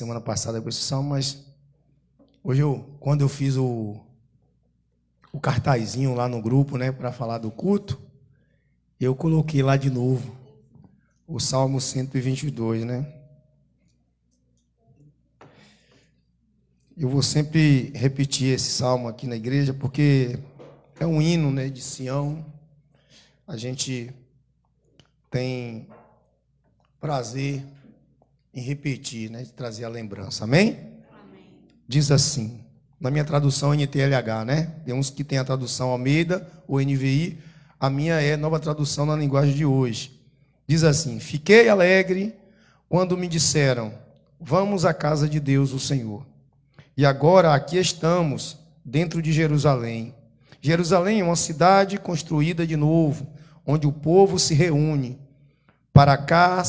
semana passada com esse salmo, mas hoje, quando eu fiz o cartazinho lá no grupo, né, para falar do culto, eu coloquei lá de novo o Salmo 122, né? Eu vou sempre repetir esse salmo aqui na igreja, porque é um hino, né, de Sião. A gente tem prazer em repetir, né, de trazer a lembrança. Amém? Amém. Diz assim, na minha tradução NTLH, né? Tem uns que tem a tradução Almeida ou NVI. A minha é nova tradução na linguagem de hoje. Diz assim: fiquei alegre quando me disseram, vamos à casa de Deus, o Senhor. E agora aqui estamos, dentro de Jerusalém. Jerusalém é uma cidade construída de novo, onde o povo se reúne. Para cá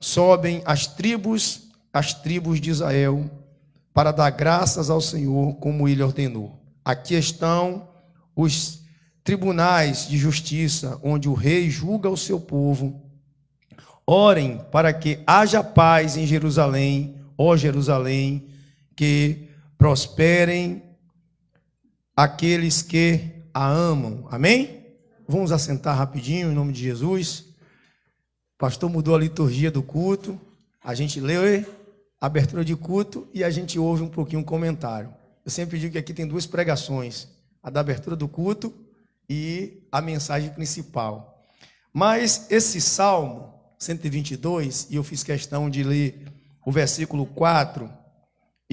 sobem as tribos de Israel, para dar graças ao Senhor, como Ele ordenou. Aqui estão os tribunais de justiça, onde o rei julga o seu povo. Orem para que haja paz em Jerusalém, ó Jerusalém, que prosperem aqueles que a amam. Amém? Vamos assentar rapidinho, em nome de Jesus. O pastor mudou a liturgia do culto. A gente lê a abertura de culto e a gente ouve um pouquinho um comentário. Eu sempre digo que aqui tem duas pregações, a da abertura do culto e a mensagem principal. Mas esse Salmo 122, e eu fiz questão de ler o versículo 4,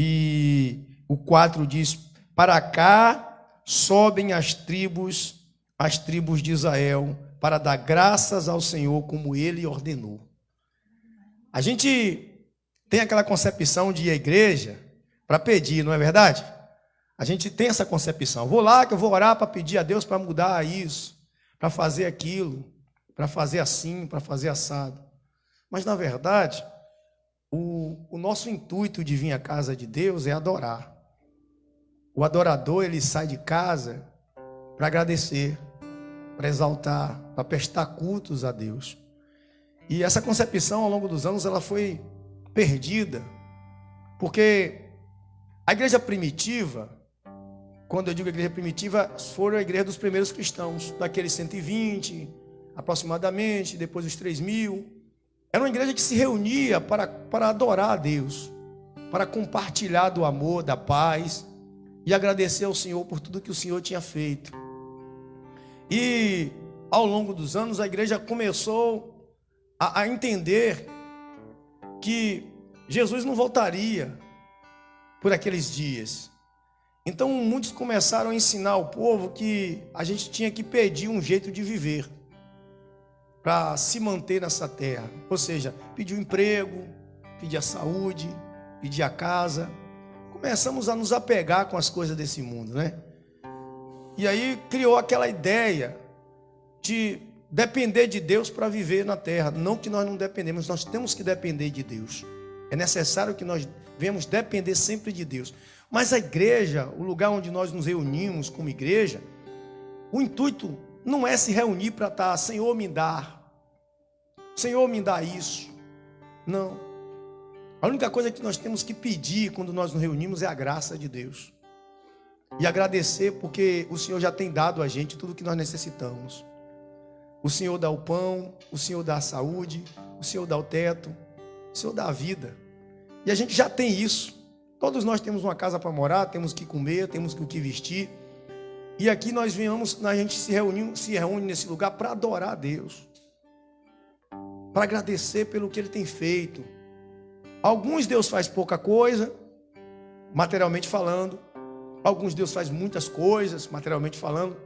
e o 4 diz, para cá sobem as tribos de Israel, para dar graças ao Senhor, como Ele ordenou. A gente tem aquela concepção de ir à igreja para pedir, não é verdade? A gente tem essa concepção. Vou lá que eu vou orar para pedir a Deus para mudar isso, para fazer aquilo, para fazer assim, para fazer assado. Mas, na verdade, o nosso intuito de vir à casa de Deus é adorar. O adorador, ele sai de casa para agradecer, para exaltar, para prestar cultos a Deus. E essa concepção, ao longo dos anos, ela foi perdida, porque a igreja primitiva, quando eu digo igreja primitiva, foram a igreja dos primeiros cristãos, daqueles 120, aproximadamente, depois os 3.000. Era uma igreja que se reunia para adorar a Deus, para compartilhar do amor, da paz e agradecer ao Senhor por tudo que o Senhor tinha feito. E ao longo dos anos a igreja começou a entender que Jesus não voltaria por aqueles dias. Então muitos começaram a ensinar ao povo que a gente tinha que pedir um jeito de viver para se manter nessa terra. Ou seja, pedir um emprego, pedir a saúde, pedir a casa. Começamos a nos apegar com as coisas desse mundo, né? E aí criou aquela ideia de depender de Deus para viver na terra. Não que nós não dependemos, nós temos que depender de Deus. É necessário que nós venhamos depender sempre de Deus. Mas a igreja, o lugar onde nós nos reunimos como igreja, o intuito não é se reunir para estar, Senhor, me dá isso. Não. A única coisa que nós temos que pedir quando nós nos reunimos é a graça de Deus. E agradecer porque o Senhor já tem dado a gente tudo o que nós necessitamos. O Senhor dá o pão, o Senhor dá a saúde, o Senhor dá o teto, o Senhor dá a vida. E a gente já tem isso. Todos nós temos uma casa para morar, temos que comer, temos o que vestir. E aqui a gente se reúne nesse lugar para adorar a Deus. Para agradecer pelo que Ele tem feito. Alguns Deus faz pouca coisa, materialmente falando. Alguns Deus faz muitas coisas, materialmente falando.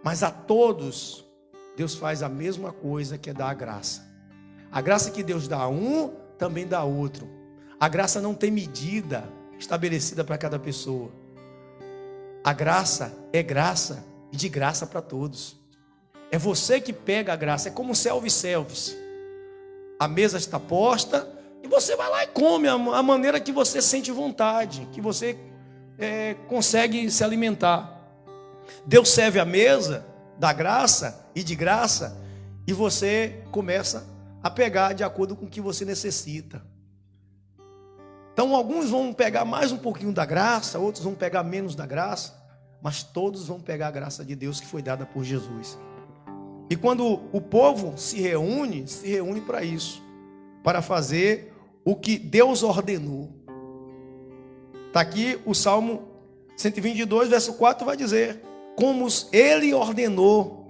Mas a todos Deus faz a mesma coisa, que é dar a graça. A graça que Deus dá a um, também dá a outro. A graça não tem medida estabelecida para cada pessoa. A graça é graça e de graça para todos. É você que pega a graça, é como self-service. A mesa está posta e você vai lá e come a maneira que você sente vontade, que você consegue se alimentar. Deus serve a mesa da graça e de graça e você começa a pegar de acordo com o que você necessita. Então alguns vão pegar mais um pouquinho da graça, outros vão pegar menos da graça, mas todos vão pegar a graça de Deus que foi dada por Jesus. E quando o povo se reúne para isso, para fazer o que Deus ordenou. Está aqui o Salmo 122, verso 4 vai dizer: como ele ordenou.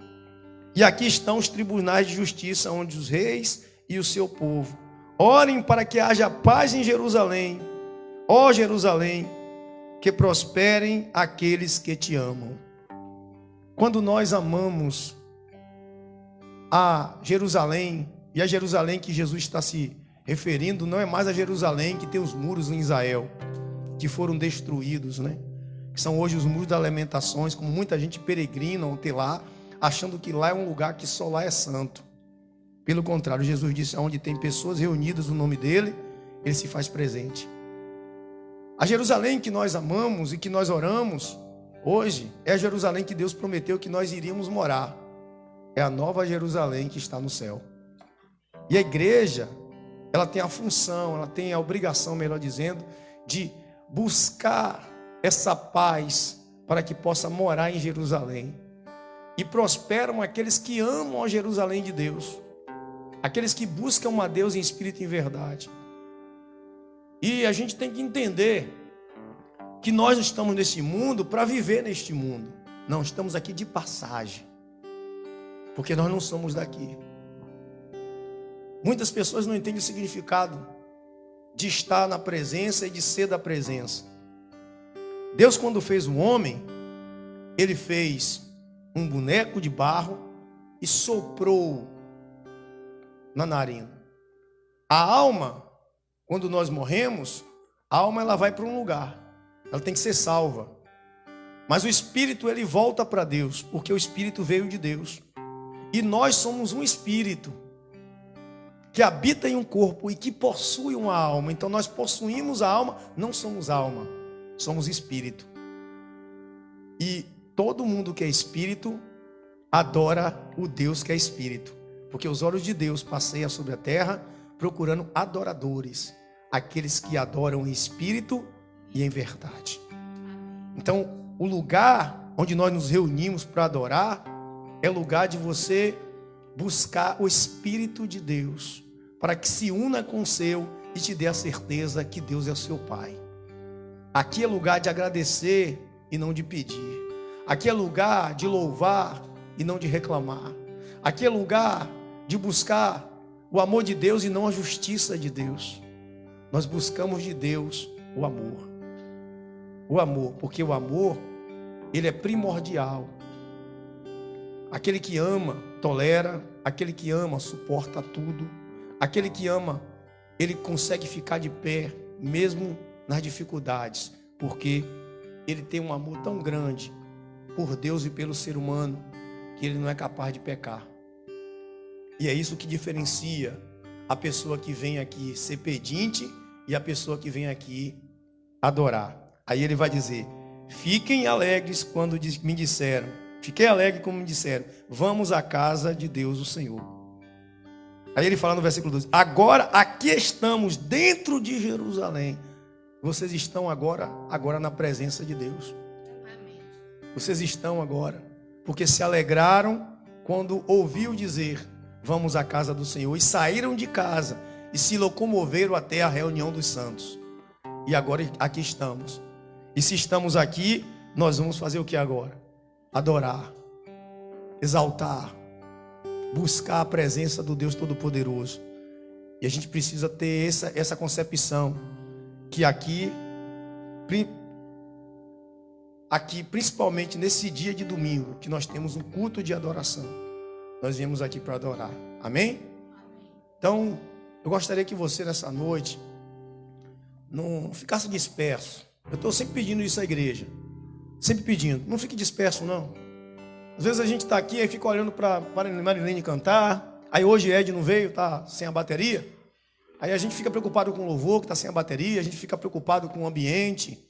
E aqui estão os tribunais de justiça, onde os reis e o seu povo orem para que haja paz em Jerusalém. Ó Jerusalém, que prosperem aqueles que te amam. Quando nós amamos a Jerusalém, e a Jerusalém que Jesus está se referindo, não é mais a Jerusalém que tem os muros em Israel, que foram destruídos, né? Que são hoje os muros das lamentações, como muita gente peregrina até lá, achando que lá é um lugar que só lá é santo. Pelo contrário, Jesus disse: onde tem pessoas reunidas no nome dele, ele se faz presente. A Jerusalém que nós amamos e que nós oramos hoje é a Jerusalém que Deus prometeu que nós iríamos morar. É a nova Jerusalém que está no céu. E a igreja, ela tem a função, ela tem a obrigação, melhor dizendo, de buscar essa paz para que possa morar em Jerusalém. E prosperam aqueles que amam a Jerusalém de Deus, aqueles que buscam a Deus em espírito e em verdade. E a gente tem que entender que nós não estamos neste mundo para viver neste mundo. Não, estamos aqui de passagem, porque nós não somos daqui. Muitas pessoas não entendem o significado de estar na presença e de ser da presença. Deus, quando fez o homem, ele fez um boneco de barro e soprou na narina. A alma, quando nós morremos, a alma ela vai para um lugar, ela tem que ser salva. Mas o espírito ele volta para Deus, porque o espírito veio de Deus. E nós somos um espírito que habita em um corpo e que possui uma alma. Então nós possuímos a alma, não somos alma, somos espírito. E todo mundo que é espírito adora o Deus que é espírito, porque os olhos de Deus passeiam sobre a terra procurando adoradores, aqueles que adoram em espírito e em verdade. Então o lugar onde nós nos reunimos para adorar é lugar de você buscar o Espírito de Deus, para que se una com o seu e te dê a certeza que Deus é o seu Pai. Aqui é lugar de agradecer e não de pedir. Aqui é lugar de louvar e não de reclamar. Aqui é lugar de buscar o amor de Deus e não a justiça de Deus. Nós buscamos de Deus o amor. O amor, porque o amor, ele é primordial. Aquele que ama, tolera. Aquele que ama, suporta tudo. Aquele que ama, ele consegue ficar de pé, mesmo nas dificuldades. Porque ele tem um amor tão grande por Deus e pelo ser humano, que ele não é capaz de pecar. E é isso que diferencia a pessoa que vem aqui ser pedinte e a pessoa que vem aqui adorar. Aí ele vai dizer: fiquem alegres quando me disseram. Fiquei alegre como me disseram: vamos à casa de Deus o Senhor. Aí ele fala no versículo 12: agora aqui estamos dentro de Jerusalém. Vocês estão agora na presença de Deus. Vocês estão agora, porque se alegraram quando ouviu dizer: vamos à casa do Senhor, e saíram de casa e se locomoveram até a reunião dos santos. E agora aqui estamos. E se estamos aqui, nós vamos fazer o que agora? Adorar, exaltar, buscar a presença do Deus Todo-Poderoso. E a gente precisa ter essa concepção, que aqui, principalmente nesse dia de domingo, que nós temos um culto de adoração, nós viemos aqui para adorar. Amém? Então, eu gostaria que você nessa noite não ficasse disperso. Eu estou sempre pedindo isso à igreja. Sempre pedindo. Não fique disperso, não. Às vezes a gente está aqui e fica olhando para Marilene cantar. Aí hoje Ed não veio, está sem a bateria. Aí a gente fica preocupado com o louvor, que está sem a bateria. A gente fica preocupado com o ambiente.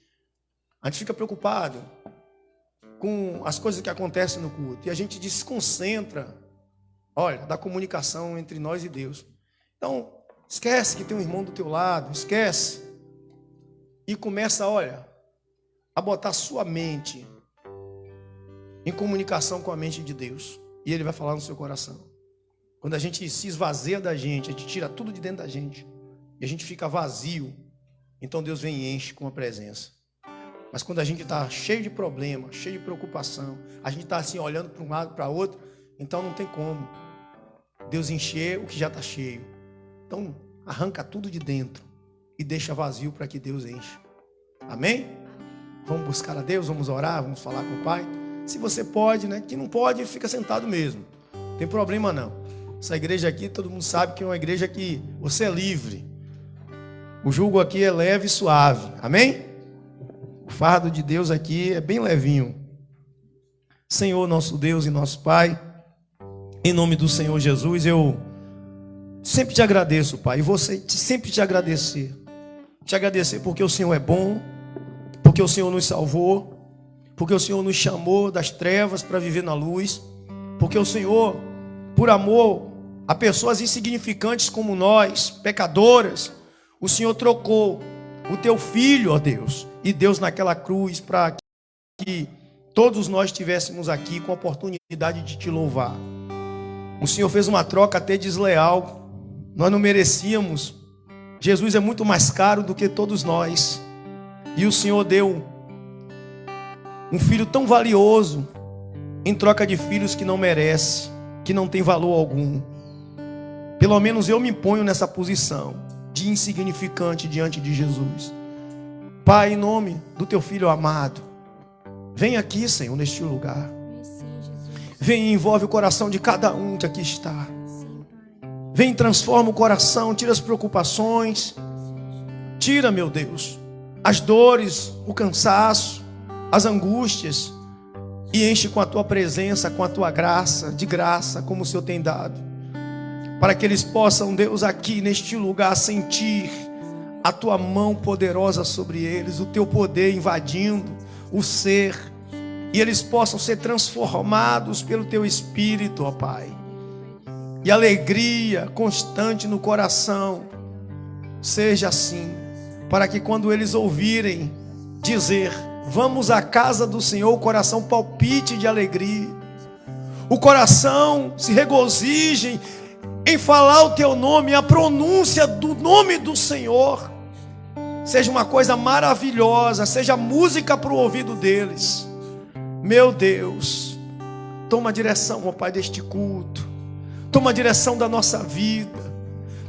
A gente fica preocupado com as coisas que acontecem no culto. E a gente desconcentra, olha, da comunicação entre nós e Deus. Então, esquece que tem um irmão do teu lado. Esquece e começa, olha, a botar sua mente em comunicação com a mente de Deus. E Ele vai falar no seu coração. Quando a gente se esvazia da gente, a gente tira tudo de dentro da gente, e a gente fica vazio, então Deus vem e enche com a presença. Mas quando a gente está cheio de problema, cheio de preocupação, a gente está assim olhando para um lado, para outro, então não tem como Deus encher o que já está cheio. Então arranca tudo de dentro e deixa vazio para que Deus enche. Amém? Vamos buscar a Deus, vamos orar, vamos falar com o Pai. Se você pode, né? Quem não pode, fica sentado mesmo. Não tem problema não. Essa igreja aqui, todo mundo sabe que é uma igreja que você é livre. O jugo aqui é leve e suave. Amém? O fardo de Deus aqui é bem levinho. Senhor, nosso Deus e nosso Pai, em nome do Senhor Jesus, eu sempre te agradeço, Pai. E você sempre te agradecer. Te agradecer porque o Senhor é bom, porque o Senhor nos salvou, porque o Senhor nos chamou das trevas para viver na luz, porque o Senhor, por amor a pessoas insignificantes como nós, pecadoras, o Senhor trocou o teu filho, ó Deus, e Deus naquela cruz para que todos nós estivéssemos aqui com a oportunidade de te louvar. O Senhor fez uma troca até desleal, nós não merecíamos. Jesus é muito mais caro do que todos nós, e o Senhor deu um filho tão valioso em troca de filhos que não merece, que não tem valor algum. Pelo menos eu me ponho nessa posição de insignificante diante de Jesus. Pai, em nome do teu filho amado, vem aqui, Senhor, neste lugar. Vem e envolve o coração de cada um que aqui está. Vem e transforma o coração, tira as preocupações. Tira, meu Deus, as dores, o cansaço, as angústias, e enche com a tua presença, com a tua graça, de graça, como o Senhor tem dado, para que eles possam, Deus, aqui neste lugar, sentir a tua mão poderosa sobre eles, o teu poder invadindo o ser, e eles possam ser transformados pelo teu Espírito, ó Pai, e alegria constante no coração seja assim, para que quando eles ouvirem dizer: vamos à casa do Senhor, o coração palpite de alegria, o coração se regozije em falar o teu nome, a pronúncia do nome do Senhor seja uma coisa maravilhosa, seja música para o ouvido deles. Meu Deus, toma a direção, ó Pai, deste culto, toma a direção da nossa vida,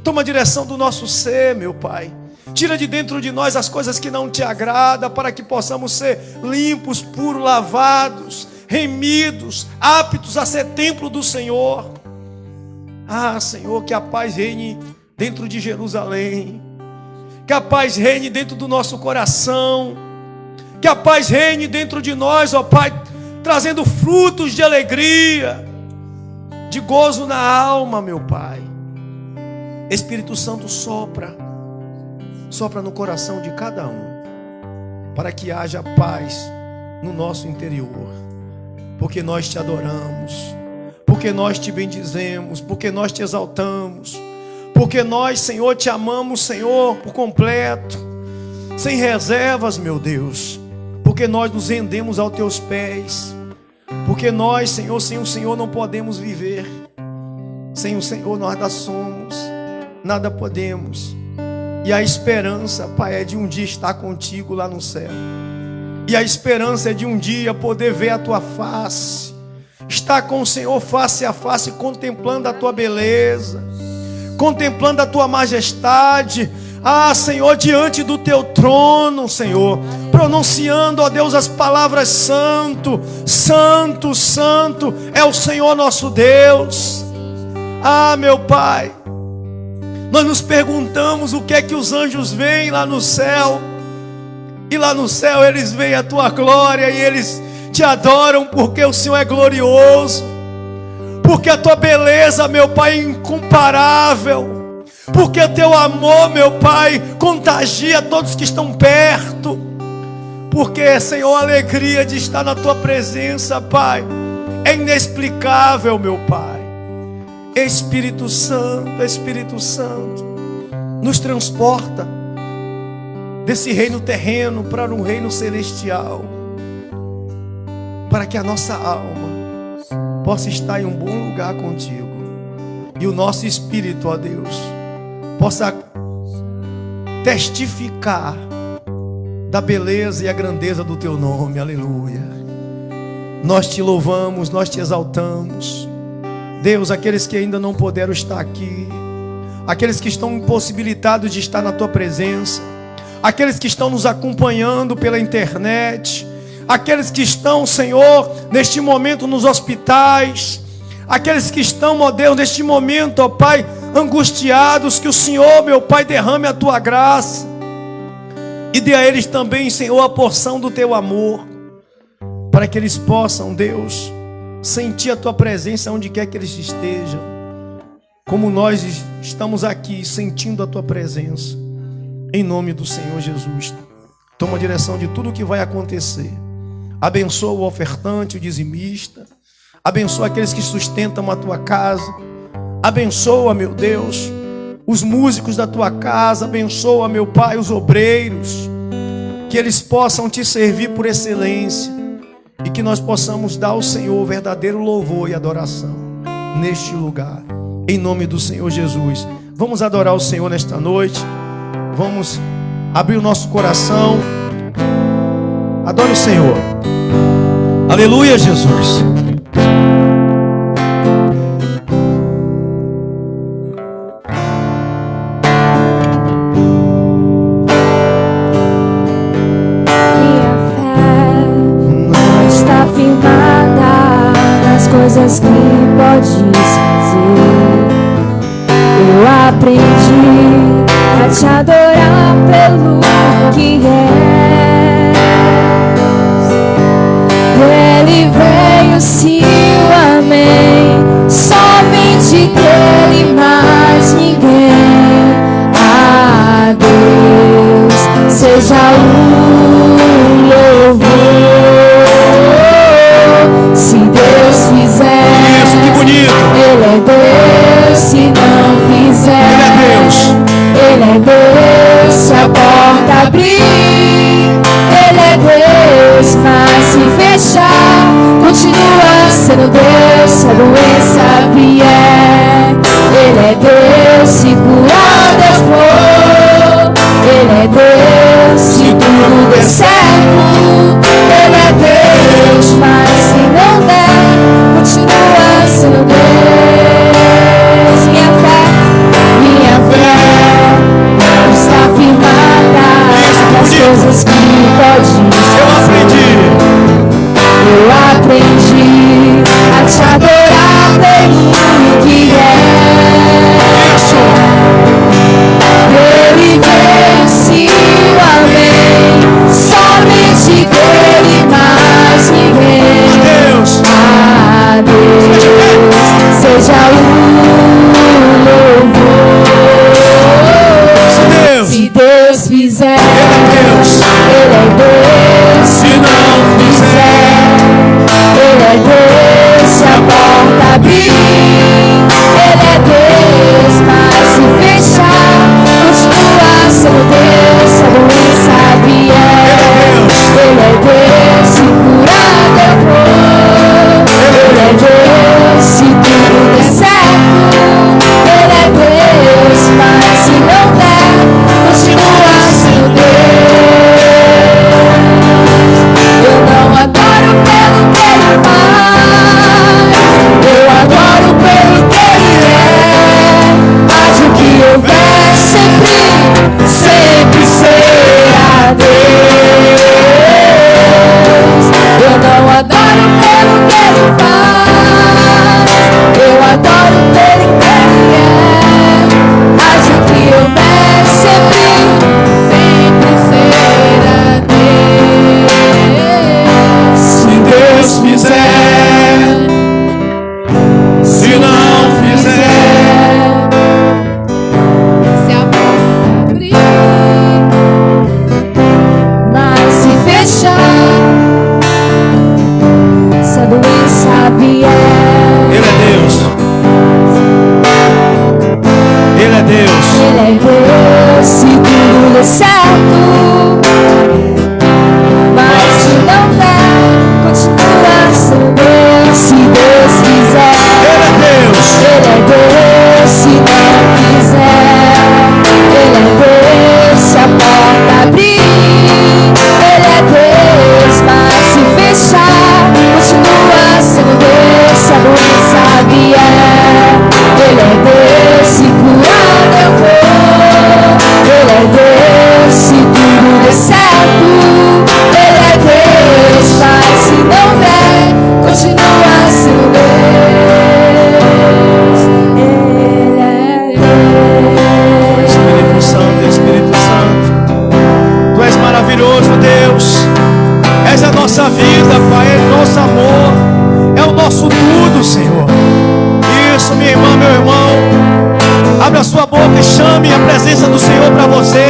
toma a direção do nosso ser, meu Pai. Tira de dentro de nós as coisas que não te agradam, para que possamos ser limpos, puros, lavados, remidos, aptos a ser templo do Senhor. Ah, Senhor, que a paz reine dentro de Jerusalém, que a paz reine dentro do nosso coração, que a paz reine dentro de nós, ó Pai, trazendo frutos de alegria, de gozo na alma, meu Pai. Espírito Santo, sopra no coração de cada um, para que haja paz no nosso interior, porque nós te adoramos, porque nós te bendizemos, porque nós te exaltamos, porque nós, Senhor, te amamos, Senhor, por completo, sem reservas, meu Deus, porque nós nos rendemos aos teus pés, porque nós, Senhor, sem o Senhor não podemos viver, sem o Senhor nós nada somos, nada podemos. E a esperança, Pai, é de um dia estar contigo lá no céu. E a esperança é de um dia poder ver a tua face, estar com o Senhor face a face, contemplando a tua beleza, contemplando a tua majestade. Ah, Senhor, diante do teu trono, Senhor, pronunciando, ó Deus, as palavras santo, santo, santo é o Senhor nosso Deus. Ah, meu Pai, nós nos perguntamos o que é que os anjos veem lá no céu. E lá no céu eles veem a tua glória e eles te adoram porque o Senhor é glorioso, porque a tua beleza, meu Pai, é incomparável, porque o teu amor, meu Pai, contagia todos que estão perto, porque, Senhor, a alegria de estar na tua presença, Pai, é inexplicável, meu Pai. Espírito Santo, nos transporta desse reino terreno para um reino celestial, para que a nossa alma possa estar em um bom lugar contigo e o nosso espírito, ó Deus, possa testificar da beleza e a grandeza do teu nome. Aleluia. Nós te louvamos, nós te exaltamos. Deus, aqueles que ainda não puderam estar aqui, aqueles que estão impossibilitados de estar na tua presença, aqueles que estão nos acompanhando pela internet, aqueles que estão, Senhor, neste momento nos hospitais, aqueles que estão, ó Deus, neste momento, ó Pai, angustiados, que o Senhor, meu Pai, derrame a tua graça e dê a eles também, Senhor, a porção do teu amor, para que eles possam, Deus, sentir a tua presença onde quer que eles estejam, como nós estamos aqui sentindo a tua presença. Em nome do Senhor Jesus, toma a direção de tudo o que vai acontecer. Abençoa o ofertante, o dizimista. Abençoa aqueles que sustentam a tua casa. Abençoa, meu Deus, os músicos da tua casa. Abençoa, meu Pai, os obreiros. Que eles possam te servir por excelência. E que nós possamos dar ao Senhor verdadeiro louvor e adoração neste lugar. Em nome do Senhor Jesus. Vamos adorar o Senhor nesta noite. Vamos abrir o nosso coração. Adore o Senhor. Aleluia, Jesus. Minha fé não está firmada nas coisas que podes fazer. Eu aprendi a te adorar pelo que és. Dele veio sim o amém, somente dele, mais ninguém. A Deus seja o louvor. Se Deus fizer, Isso, que bonito. Ele é Deus. Se não fizer, Ele é Deus. Ele é Deus. Se a porta abrir, Ele é Deus. Mas se fechar, continua sendo Deus. Se a doença vier, Ele é Deus. Se curar Deus for, Ele é Deus. Se tudo der certo, Ele é Deus. Mas se não der, continua sendo Deus. Minha fé não está firmada nas coisas que podes fazer. Eu aprendi a te adorar pelo que és. Ele veio sim o amém, somente dele, mais ninguém. A Deus seja o louvor. Se Deus fizer, Ele é Deus. Se não fizer, Ele é Deus. Se a porta abrir, Ele é Deus. Mas se fechar, continua sendo Deus. Se a doença vier, Ele é Deus. Se curar Deus for, Ele é Deus. Se tudo der certo, Ele é Deus. Mas se não der, continua sendo Deus. maravilhoso, Deus. És a nossa vida, Pai, é o nosso amor, é o nosso tudo, Senhor. Isso, minha irmã, meu irmão, abra a sua boca e chame a presença do Senhor para você.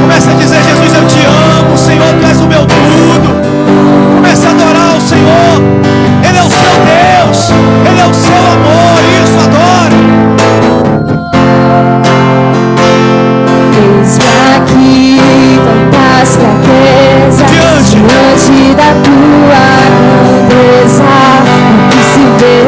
Comece a dizer: Jesus, eu te amo, Senhor, tu és o meu tudo. Comece a adorar o Senhor. Ele é o seu Deus, Ele é o seu amor. Isso, adore. Eis-me aqui, tantas fraquezas diante da tua grandeza. O que se vê,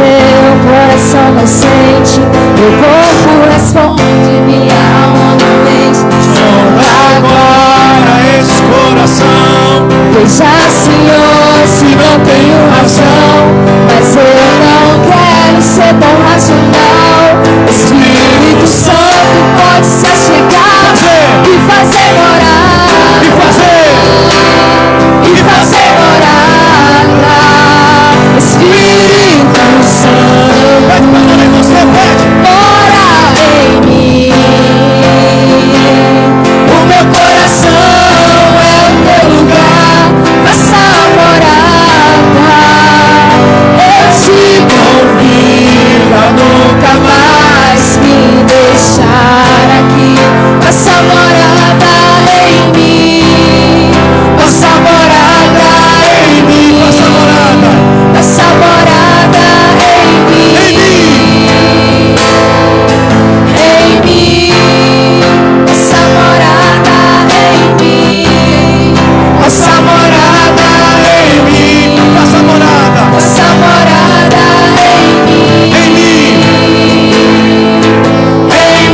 o coração não sente, meu corpo responde, minha alma não mente. Sonda agora esse coração. Veja, Senhor, se não tenho razão, mas eu não quero ser tão racional. Espírito Santo pode se achegar e fazer morada, e fazer morada. Espírito Santo, mora em mim. O meu coração é o teu lugar, faça morada. Eu te convido a nunca mais me deixar aqui. Faça morada em mim, faça morada em mim, faça morada em mim, em mim, faça morada em mim, faça morada em mim, faça morada em mim, em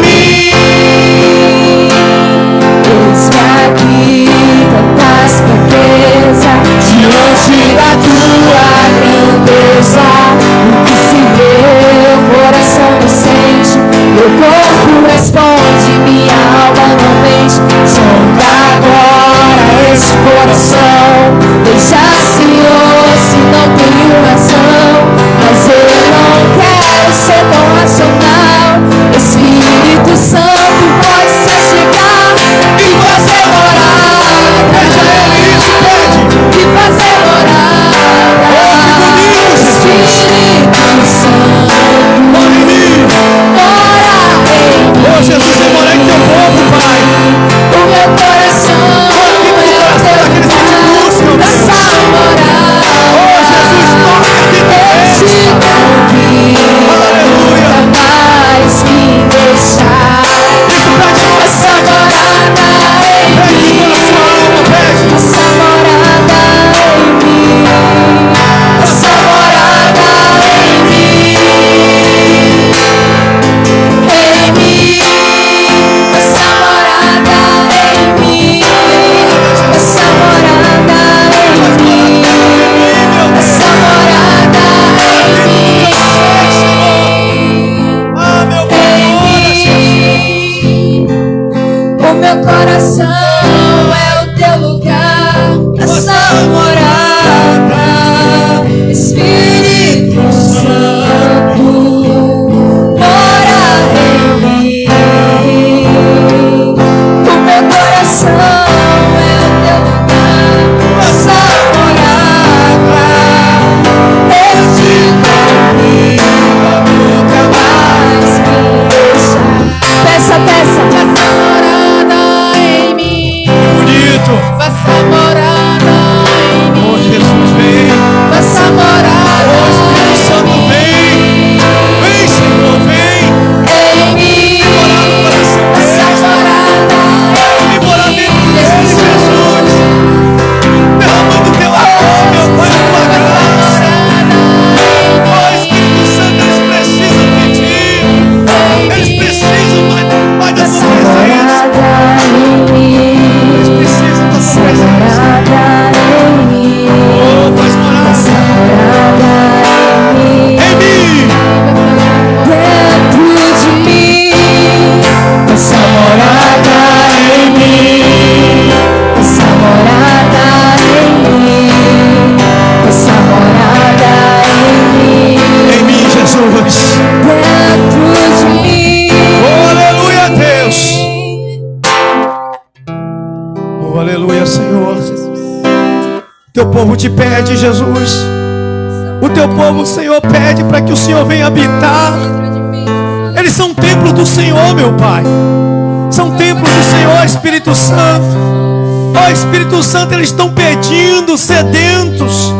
mim. Eis-me aqui, tantas fraquezas diante da tua grandeza. O que se vê, o coração não sente, meu corpo responde, minha alma não mente. Sonda agora esse coração. Veja, Senhor, se não tenho razão, mas eu não quero ser tão racional. Espírito Santo pode se achegar e fazer morada, e fazer morada. Espírito Santo, mora em mim. Oh, Jesus, eu moro em teu povo, Pai. O meu coração faça morada. Oh, Jesus, toca aqui Eu te convido a mais me deixar. Faça morada em mim, faça morada em mim, faça morada em mim, em mim, faça morada em mim, faça morada em mim, faça morada em mim, Ah, meu o meu coração é o teu lugar, faça morada. Espírito Santo, mora em mim. O meu coração é o teu lugar, faça morada. Eu te convido a nunca mais me deixar. Peça, faça morada em mim. Oh, aleluia, Senhor. Teu povo te pede, Jesus. O teu povo, Senhor, pede para que o Senhor venha habitar. Eles são templos do Senhor, meu Pai. São templos do Senhor, Espírito Santo. Ó Espírito Santo, eles estão pedindo, sedentos.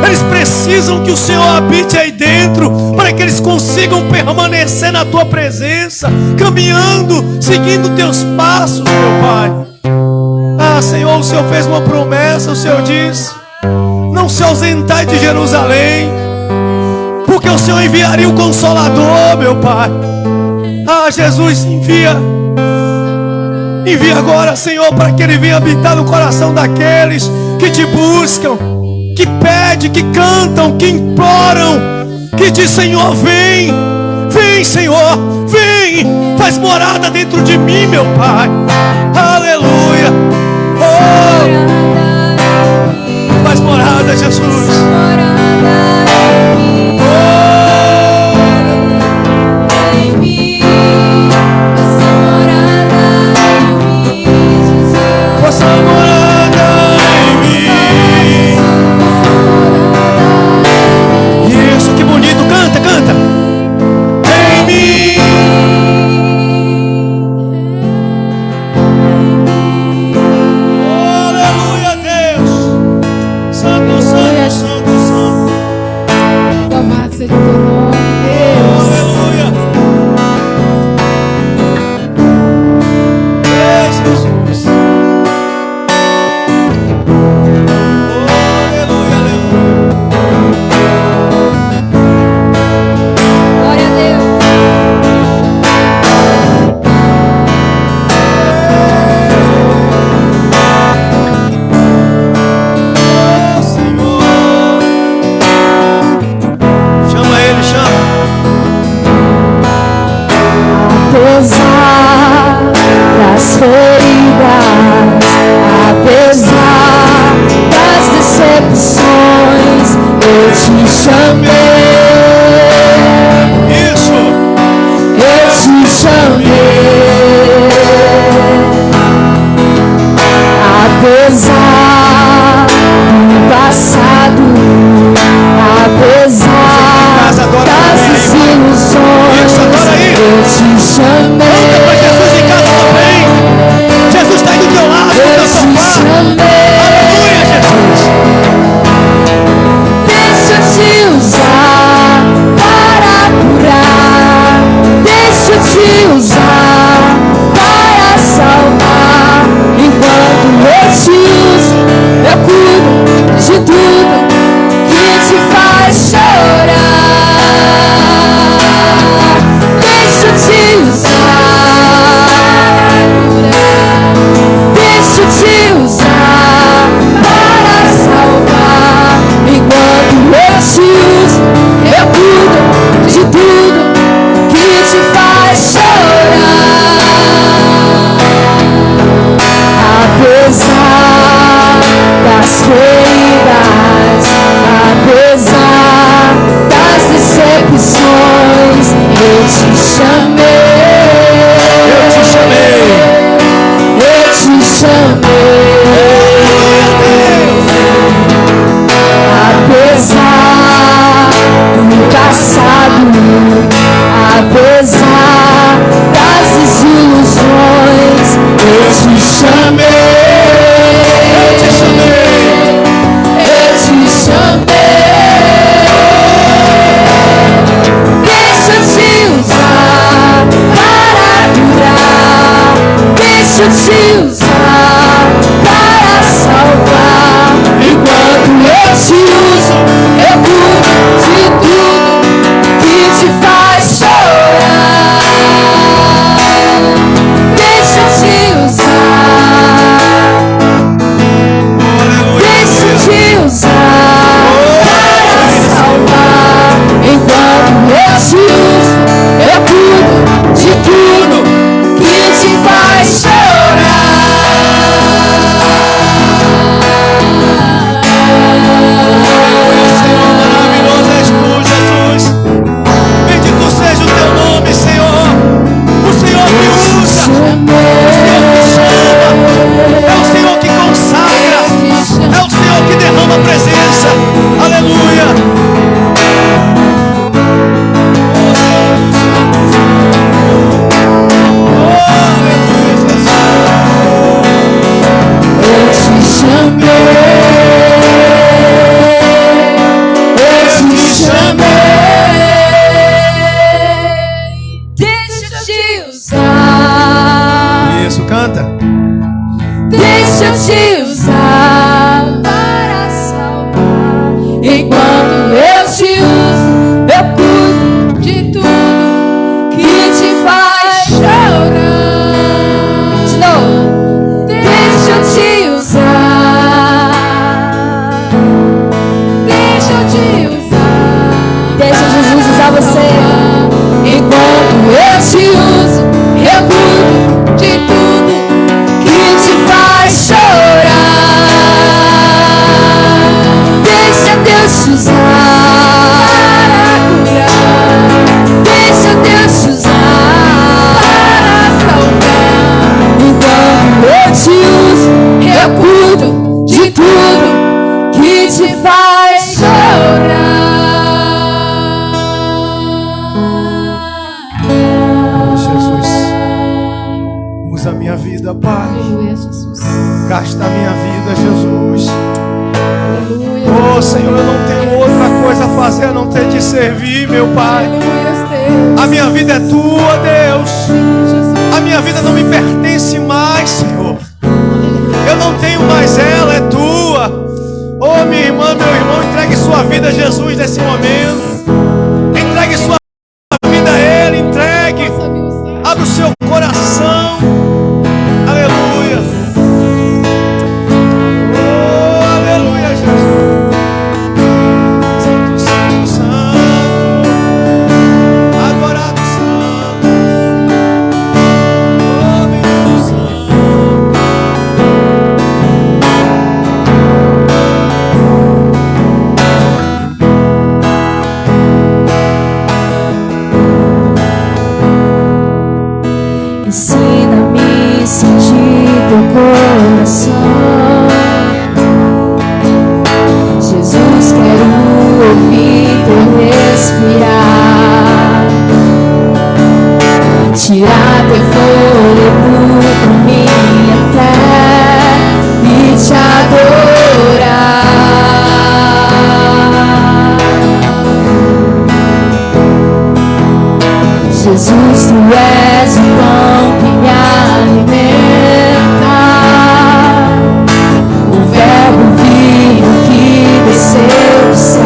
Eles precisam que o Senhor habite aí dentro, para que eles consigam permanecer na tua presença, caminhando, seguindo teus passos, meu Pai. Ah, Senhor, o Senhor fez uma promessa. O Senhor diz: não se ausentai de Jerusalém, porque o Senhor enviaria o Consolador, meu Pai. Ah, Jesus, envia agora, Senhor, para que Ele venha habitar no coração daqueles que te buscam, que pedem, que cantam, que imploram, que diz: Senhor, vem, vem, Senhor, vem, faz morada dentro de mim, meu Pai. Aleluia. Oh, faz morada, Jesus. Faça morada em mim. Isso, que bonito. Canta, canta. Em mim. Oh, aleluia, Deus. Santo, santo, santo, santo. Louvado seja o teu nome, Deus. Aleluia. Jesus. Glória a Deus. Chama ele, chama. Apesar das feridas, apesar das decepções, eu te chamei. Isso. Eu te chamei. Apesar do passado, apesar Casa, adora das também. desilusões, Isso, adora aí. eu te chamei. Canta pra Jesus em casa também. Jesus está aí do teu lado, no Eu teu te sofá. chamei. Aleluia, Jesus. Deixa eu te usar para curar. Deixa eu te usar para salvar. Enquanto eu te uso, eu cuido de tudo Deixa eu te usar para salvar. Enquanto eu te uso, eu cuido de tudo que te faz chorar. De novo. Deixa eu te usar. Deixa eu te usar. Deixa Jesus usar você. Enquanto eu te uso, eu cuido de tudo que te faz chorar. Deixa Deus te usar para curar. Deixa Deus te usar para salvar. Enquanto eu te uso, eu cuido de tudo que te faz chorar. Jesus, usa a minha vida, Pai. Aleluia, Jesus. Gasta a minha vida, Jesus. Aleluia. Oh, Senhor, eu não tenho outra coisa a fazer a não ter de servir, meu Pai. Aleluia, Deus. A minha vida é tua, Deus. Jesus. A minha vida não me pertence mais, Senhor. Eu não tenho mais ela, é tua. Oh, minha irmã, meu irmão, entregue sua vida a Jesus nesse momento. Entregue sua vida a Ele, entregue. Abre o seu coração. Aleluia. Oh, aleluia, Jesus. Santo, santo, santo. Adorado santo. Oh, meu Deus santo. Ensina-me a sentir teu coração. Jesus, quero ouvir teu respirar. Tirar teu fôlego com minha fé e te adorar. Jesus, tu és o pão que me alimenta, o verbo vivo que desceu do céu.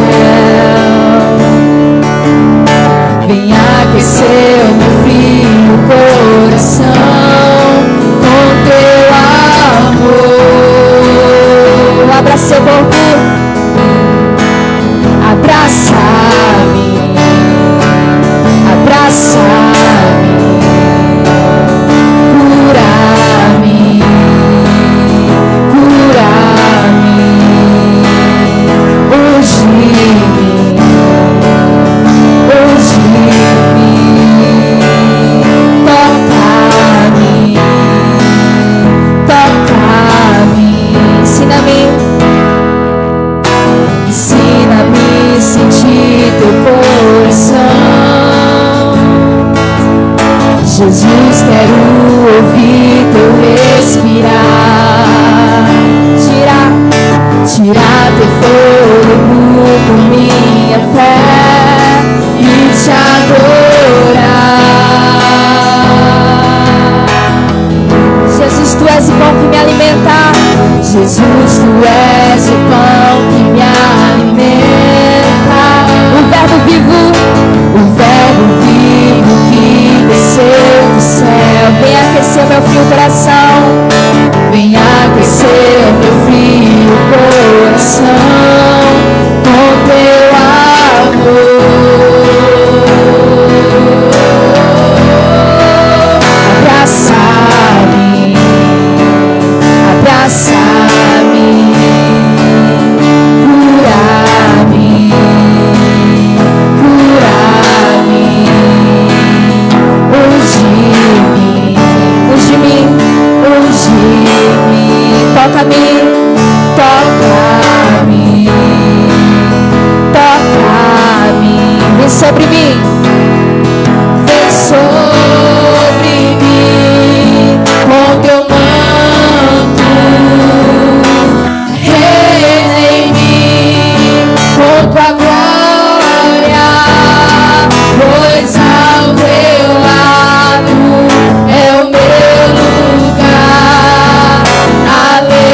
Vem aquecer o meu frio coração com teu amor. Abra seu corpo, abraça-me. Abraça-me, cura-me, cura-me, unge-me, unge-me, toca-me, toca-me, ensina-me, ensina-me a sentir teu coração. Jesus, quero ouvir teu respirar. Tirar teu fôlego por minha fé e te adorar. Jesus, tu és o pão que me alimenta. Jesus, tu és o pão que me alimenta. O verbo vivo que desceu do céu. Vem aquecer meu frio coração. Vem aquecer meu frio coração com teu amor. Abraça-me, abraça-me, cura-me, cura-me, unge-me, unge-me, unge-me, toca-me, toca-me, toca-me, vem sobre mim, vem sobre mim, com teu manto, reina em mim, com tua glória, pois ao teu lado é o meu lugar. Aleluia.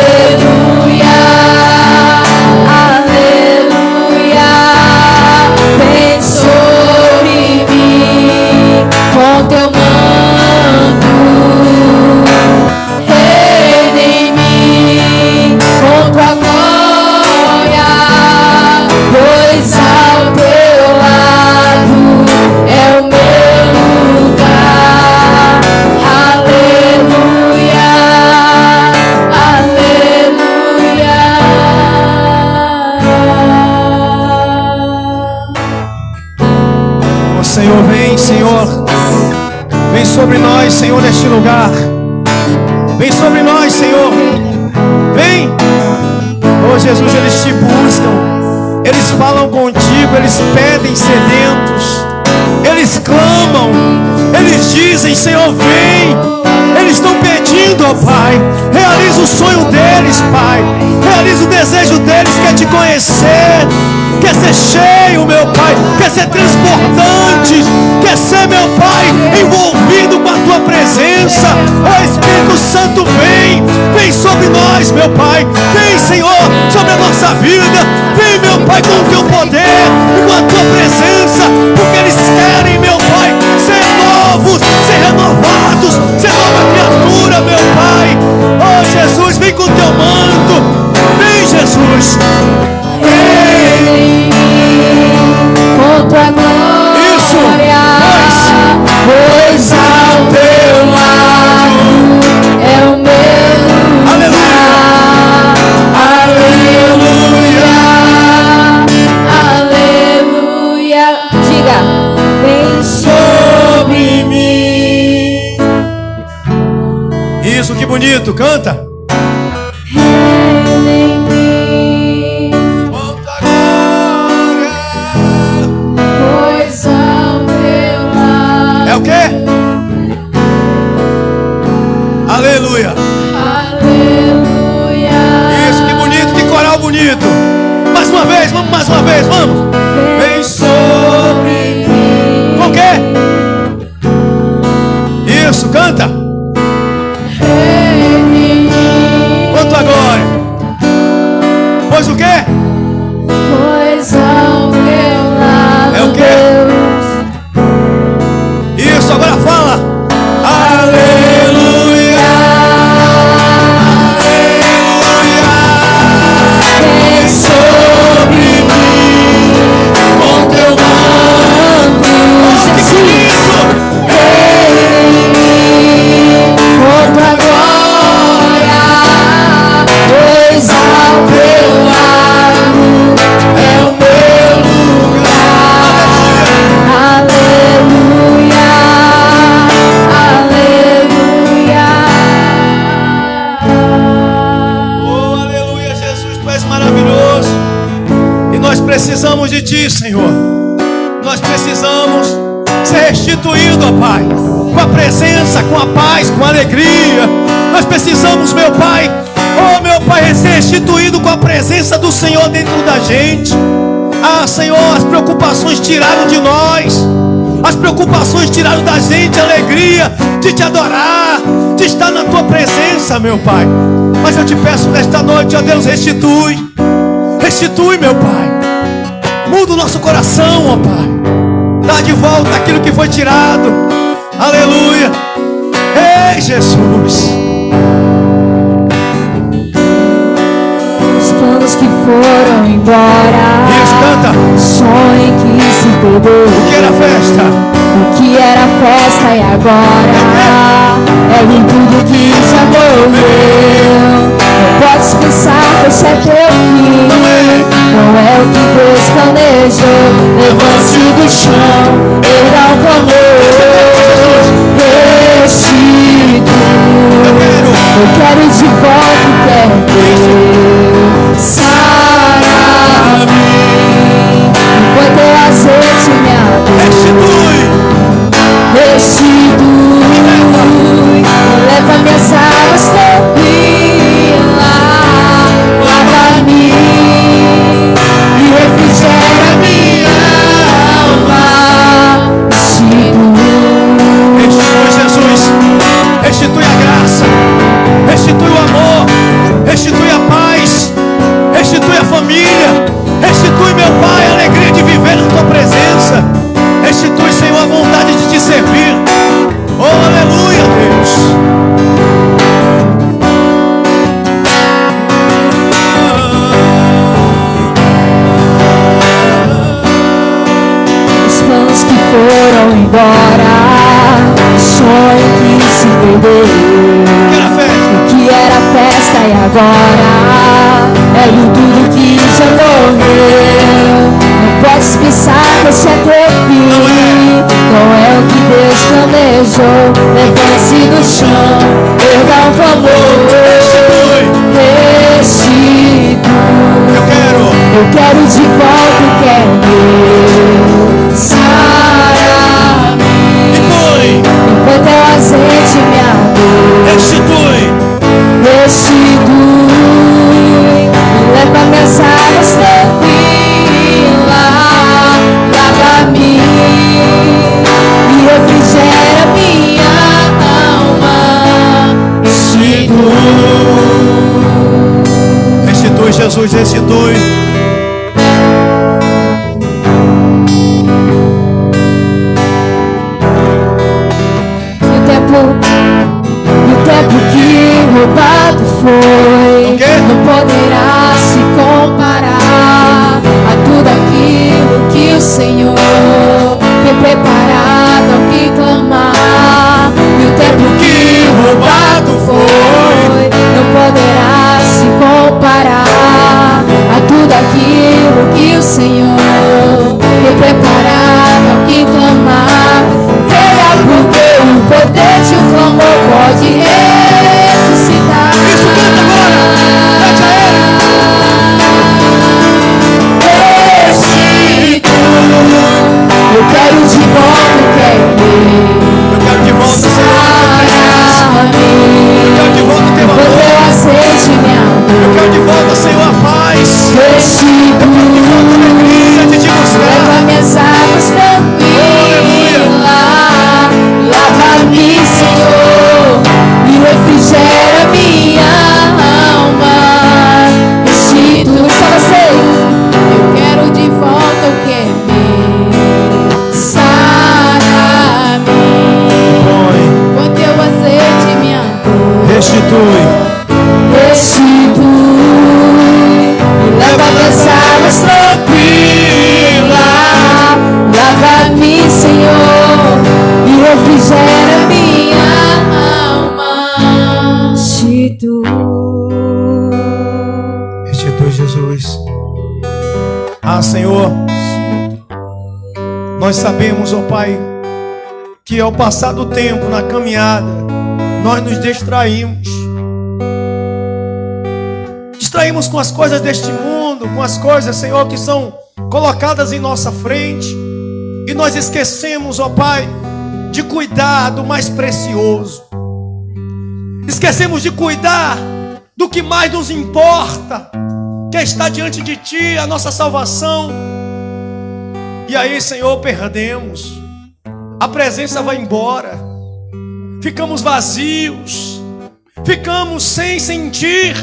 Senhor, vem, Senhor. Vem sobre nós, Senhor, neste lugar. Vem sobre nós, Senhor. Vem. Oh, Jesus, eles te buscam. Eles falam contigo, eles pedem sedentos. Eles clamam. Eles dizem, Senhor, vem. Eles estão pedindo, ó Pai. Realiza o sonho deles, Pai. Realiza o desejo deles, quer te conhecer. Quer ser cheio, meu Pai. Quer ser transbordante. Quer ser, meu Pai, envolvido com a tua presença. Ó Espírito Santo, vem. Vem sobre nós, meu Pai. Vem, Senhor, sobre a nossa vida. Vem, meu Pai, com o teu poder e com a tua presença. Porque eles querem, meu Pai, ser novos, ser renovados, ser nova criatura, meu Pai. Oh, Jesus, vem com o teu manto. Vem, Jesus. Vem com tua glória. Isso. Pois ao teu lado é o meu lugar. Aleluia. Aleluia. Diga, vem sobre mim. Isso, que bonito, canta. É o quê? Aleluia. Aleluia. Isso, que bonito, que coral bonito. Mais uma vez, vamos mais uma vez, vamos. Vem sobre mim. Com o quê? Isso, canta. Quanto a glória. Pois o quê? Pois ao teu lado, é o quê? Isso, agora fala. Aleluia. Aleluia. Vem sobre mim com teu manto, Jesus. Vem com tua glória, pois ao teu lado é o meu lugar. Aleluia. Oh, aleluia, Jesus, tu és maravilhoso. E nós precisamos de ti, Senhor. Nós precisamos ser restituídos, ó Pai, com a presença, com a paz, com a alegria. Nós precisamos, meu Pai, oh meu Pai, ser restituído com a presença do Senhor dentro da gente. Ah, Senhor, as preocupações tiraram de nós. As preocupações tiraram da gente a alegria de te adorar, de estar na tua presença, meu Pai. Mas eu te peço nesta noite, ó Deus, restitui. Restitui, meu Pai. Muda o nosso coração, ó Pai. Dá de volta aquilo que foi tirado. Aleluia. Ei, Jesus. Os planos que foram embora. Isso, canta. Sonho que se perdeu. O que era festa? O que era festa e agora é em tudo que já morreu. Não podes pensar que esse é teu fim. Não é o que Deus planejou. Levante do chão, erga o clamor. Restitui. Eu quero de volta o que é teu. Sara-me enquanto teu azeite me abriu. Restitui. Leva minhas águas tranquilas. Lava-me e refrigera minha alma. Restitui, Jesus. Restitui a graça. Restitui o amor. Restitui a paz. Restitui a família. Restitui, meu Pai, a alegria de viver na tua presença. Restitui, Senhor, a vontade de te servir. Oh, aleluia, Deus. Os planos que foram embora, sonho que se perdeu. O que era festa e agora é tudo que já morreu. Não podes pensar que esse é teu fim. Não é o que Deus planejou. Levante-se do chão, erga um clamor. Restitui. Eu quero de volta o que é meu. Sara-me enquanto é o azeite minha dor. Restitui. Leva minhas águas tranquila, lava-me e refrigera minha alma. Restitui, Jesus, restitui. E o tempo que roubado foi, não poderá se comparar a tudo aquilo que o Senhor tem preparado ao que clamar. E o tempo que roubado foi, não poderá se comparar a tudo aquilo que o Senhor tem preparado ao que clamar. Creia porque o poder de um clamor pode ressuscitar. Isso tudo agora, cante a Ele. Eu quero de volta o que é meu. Eu quero de volta o Senhor. Eu quero de volta o teu amor. Eu aceite minha dor. Eu quero de volta, Senhor, a paz. Eu quero de volta a alegria de te buscar. Leva minhas águas tranquila, lava-me, Senhor, e refrigera minha alma. Restitui, só vocês. Eu quero de volta o que é meu. Sara-me quando eu azeite minha dor. Restitui. Leva minhas águas tranquila, lava-me, Senhor, e refrigera minha alma. Restitui, Jesus. Ah, Senhor, nós sabemos, ó Pai, que ao passar do tempo na caminhada, nós nos distraímos. Distraímos com as coisas deste mundo, com as coisas, Senhor, que são colocadas em nossa frente. E nós esquecemos, ó Pai, de cuidar do mais precioso. Esquecemos de cuidar do que mais nos importa, que está diante de Ti, a nossa salvação. E aí, Senhor, perdemos. A presença vai embora. Ficamos vazios. Ficamos sem sentir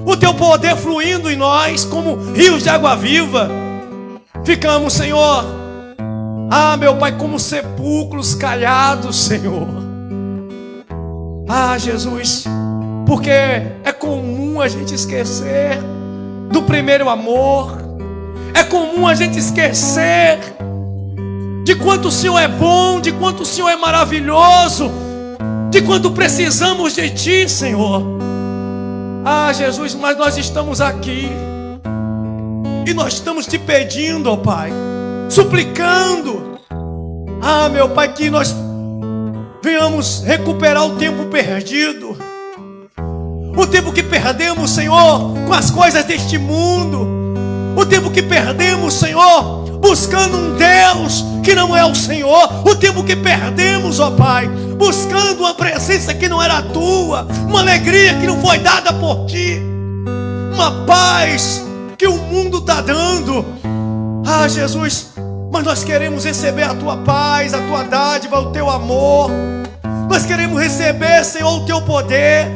o Teu poder fluindo em nós como rios de água viva. Ficamos, Senhor, meu Pai, como sepulcros calhados, Senhor. Jesus, porque é comum a gente esquecer do primeiro amor. É comum a gente esquecer de quanto o Senhor é bom, de quanto o Senhor é maravilhoso, de quanto precisamos de Ti, Senhor. Jesus, mas nós estamos aqui e nós estamos Te pedindo, ó Pai, suplicando, meu Pai, que nós venhamos recuperar o tempo perdido, o tempo que perdemos, Senhor, com as coisas deste mundo, o tempo que perdemos, Senhor, buscando um Deus que não é o Senhor, o tempo que perdemos, ó Pai, buscando uma presença que não era a Tua, uma alegria que não foi dada por Ti, uma paz que o mundo está dando. Jesus, mas nós queremos receber a Tua paz, a Tua dádiva, o Teu amor. Nós queremos receber, Senhor, o Teu poder.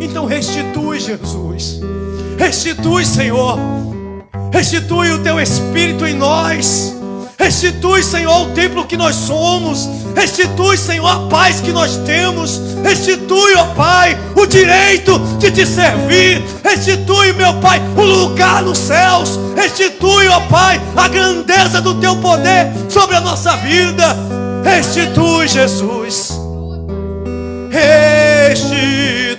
Então restitui, Jesus. Restitui, Senhor. Restitui o Teu Espírito em nós. Restitui, Senhor, o templo que nós somos. Restitui, Senhor, a paz que nós temos. Restitui, ó Pai, o direito de Te servir. Restitui, meu Pai, o lugar nos céus. Restitui, ó Pai, a grandeza do Teu poder sobre a nossa vida. Restitui, Jesus. Restitui.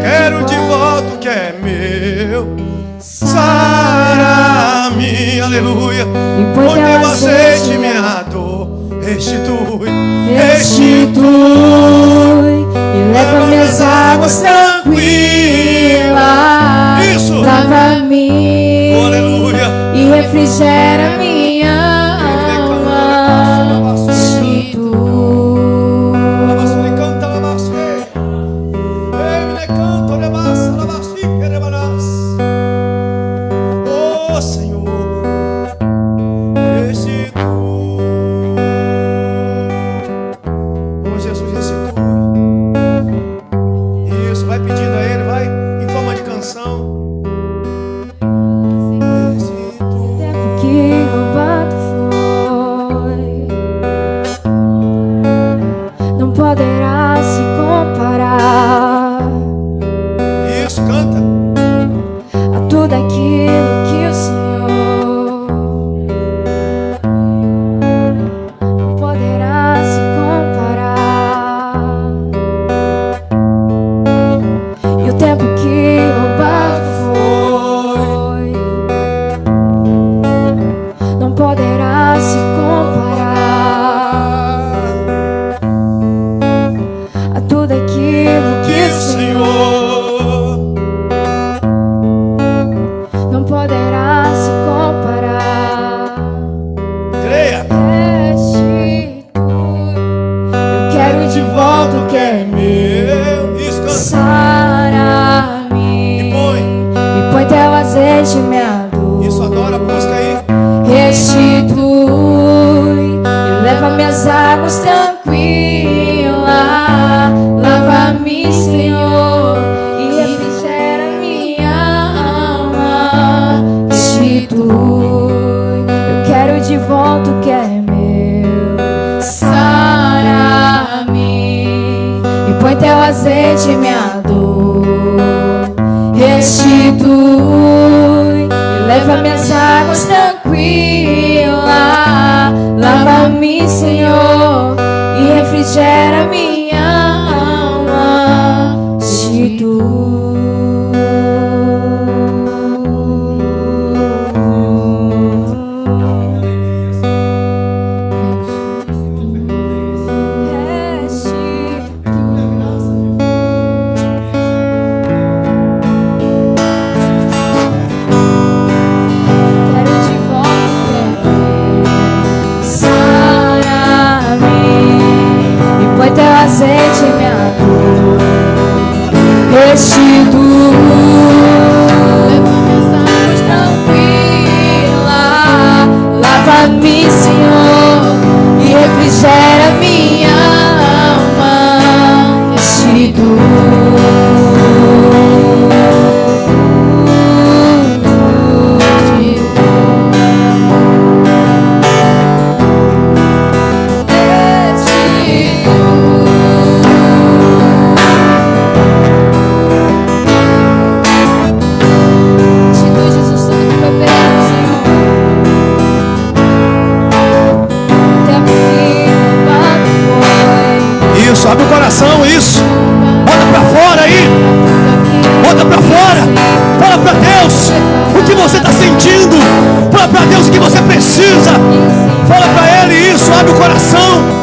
Quero de volta o que é meu. Sara-me, aleluia. aleluia. E põe Põe teu teu azeite, azeite, minha dor. Restitui, restitui e leva minhas águas tranquilas. Isso. Lava-me, Oh, aleluia. e refrigera minha alma. Restitui. Oh, Senhor, restitui. Oh, Jesus, restitui. Isso, vai pedindo a Ele, vai em forma de canção. Tempo que roubado foi, não poderá se comparar Isso, canta. a tudo aquilo que o Senhor não poderá se comparar. E o tempo que roubado foi não poderá se comparar a tudo aquilo que o Senhor não poderá se comparar. Creia. Restitui, eu quero de volta o que é meu. Isso, canta. Sara-me E põe. e põe teu azeite em minha dor. Isso, adora, busca aí. Restitui e leva minhas águas tranquilas. Lava-me, Senhor, e refrigera minha alma. Restitui, eu quero de volta o que é meu. Sara-me e põe teu azeite em minha dor. Restitui e leva minhas águas tranquilas. Lava-me, Senhor, e refrigera minha alma. Quero de volta Sara-me e põe teu azeite em minha dor. Restitui, leva minhas águas tranquilas. Lava-me, Senhor, e refrigera minha alma. Restitui, Jesus, tudo que foi perdido, Senhor. O tempo que roubado foi. Isso, abre o coração, isso. Bota pra fora aí. Bota pra fora. Fala pra Deus o que você está sentindo. Fala pra Deus o que você precisa. Fala pra Ele isso, abre o coração.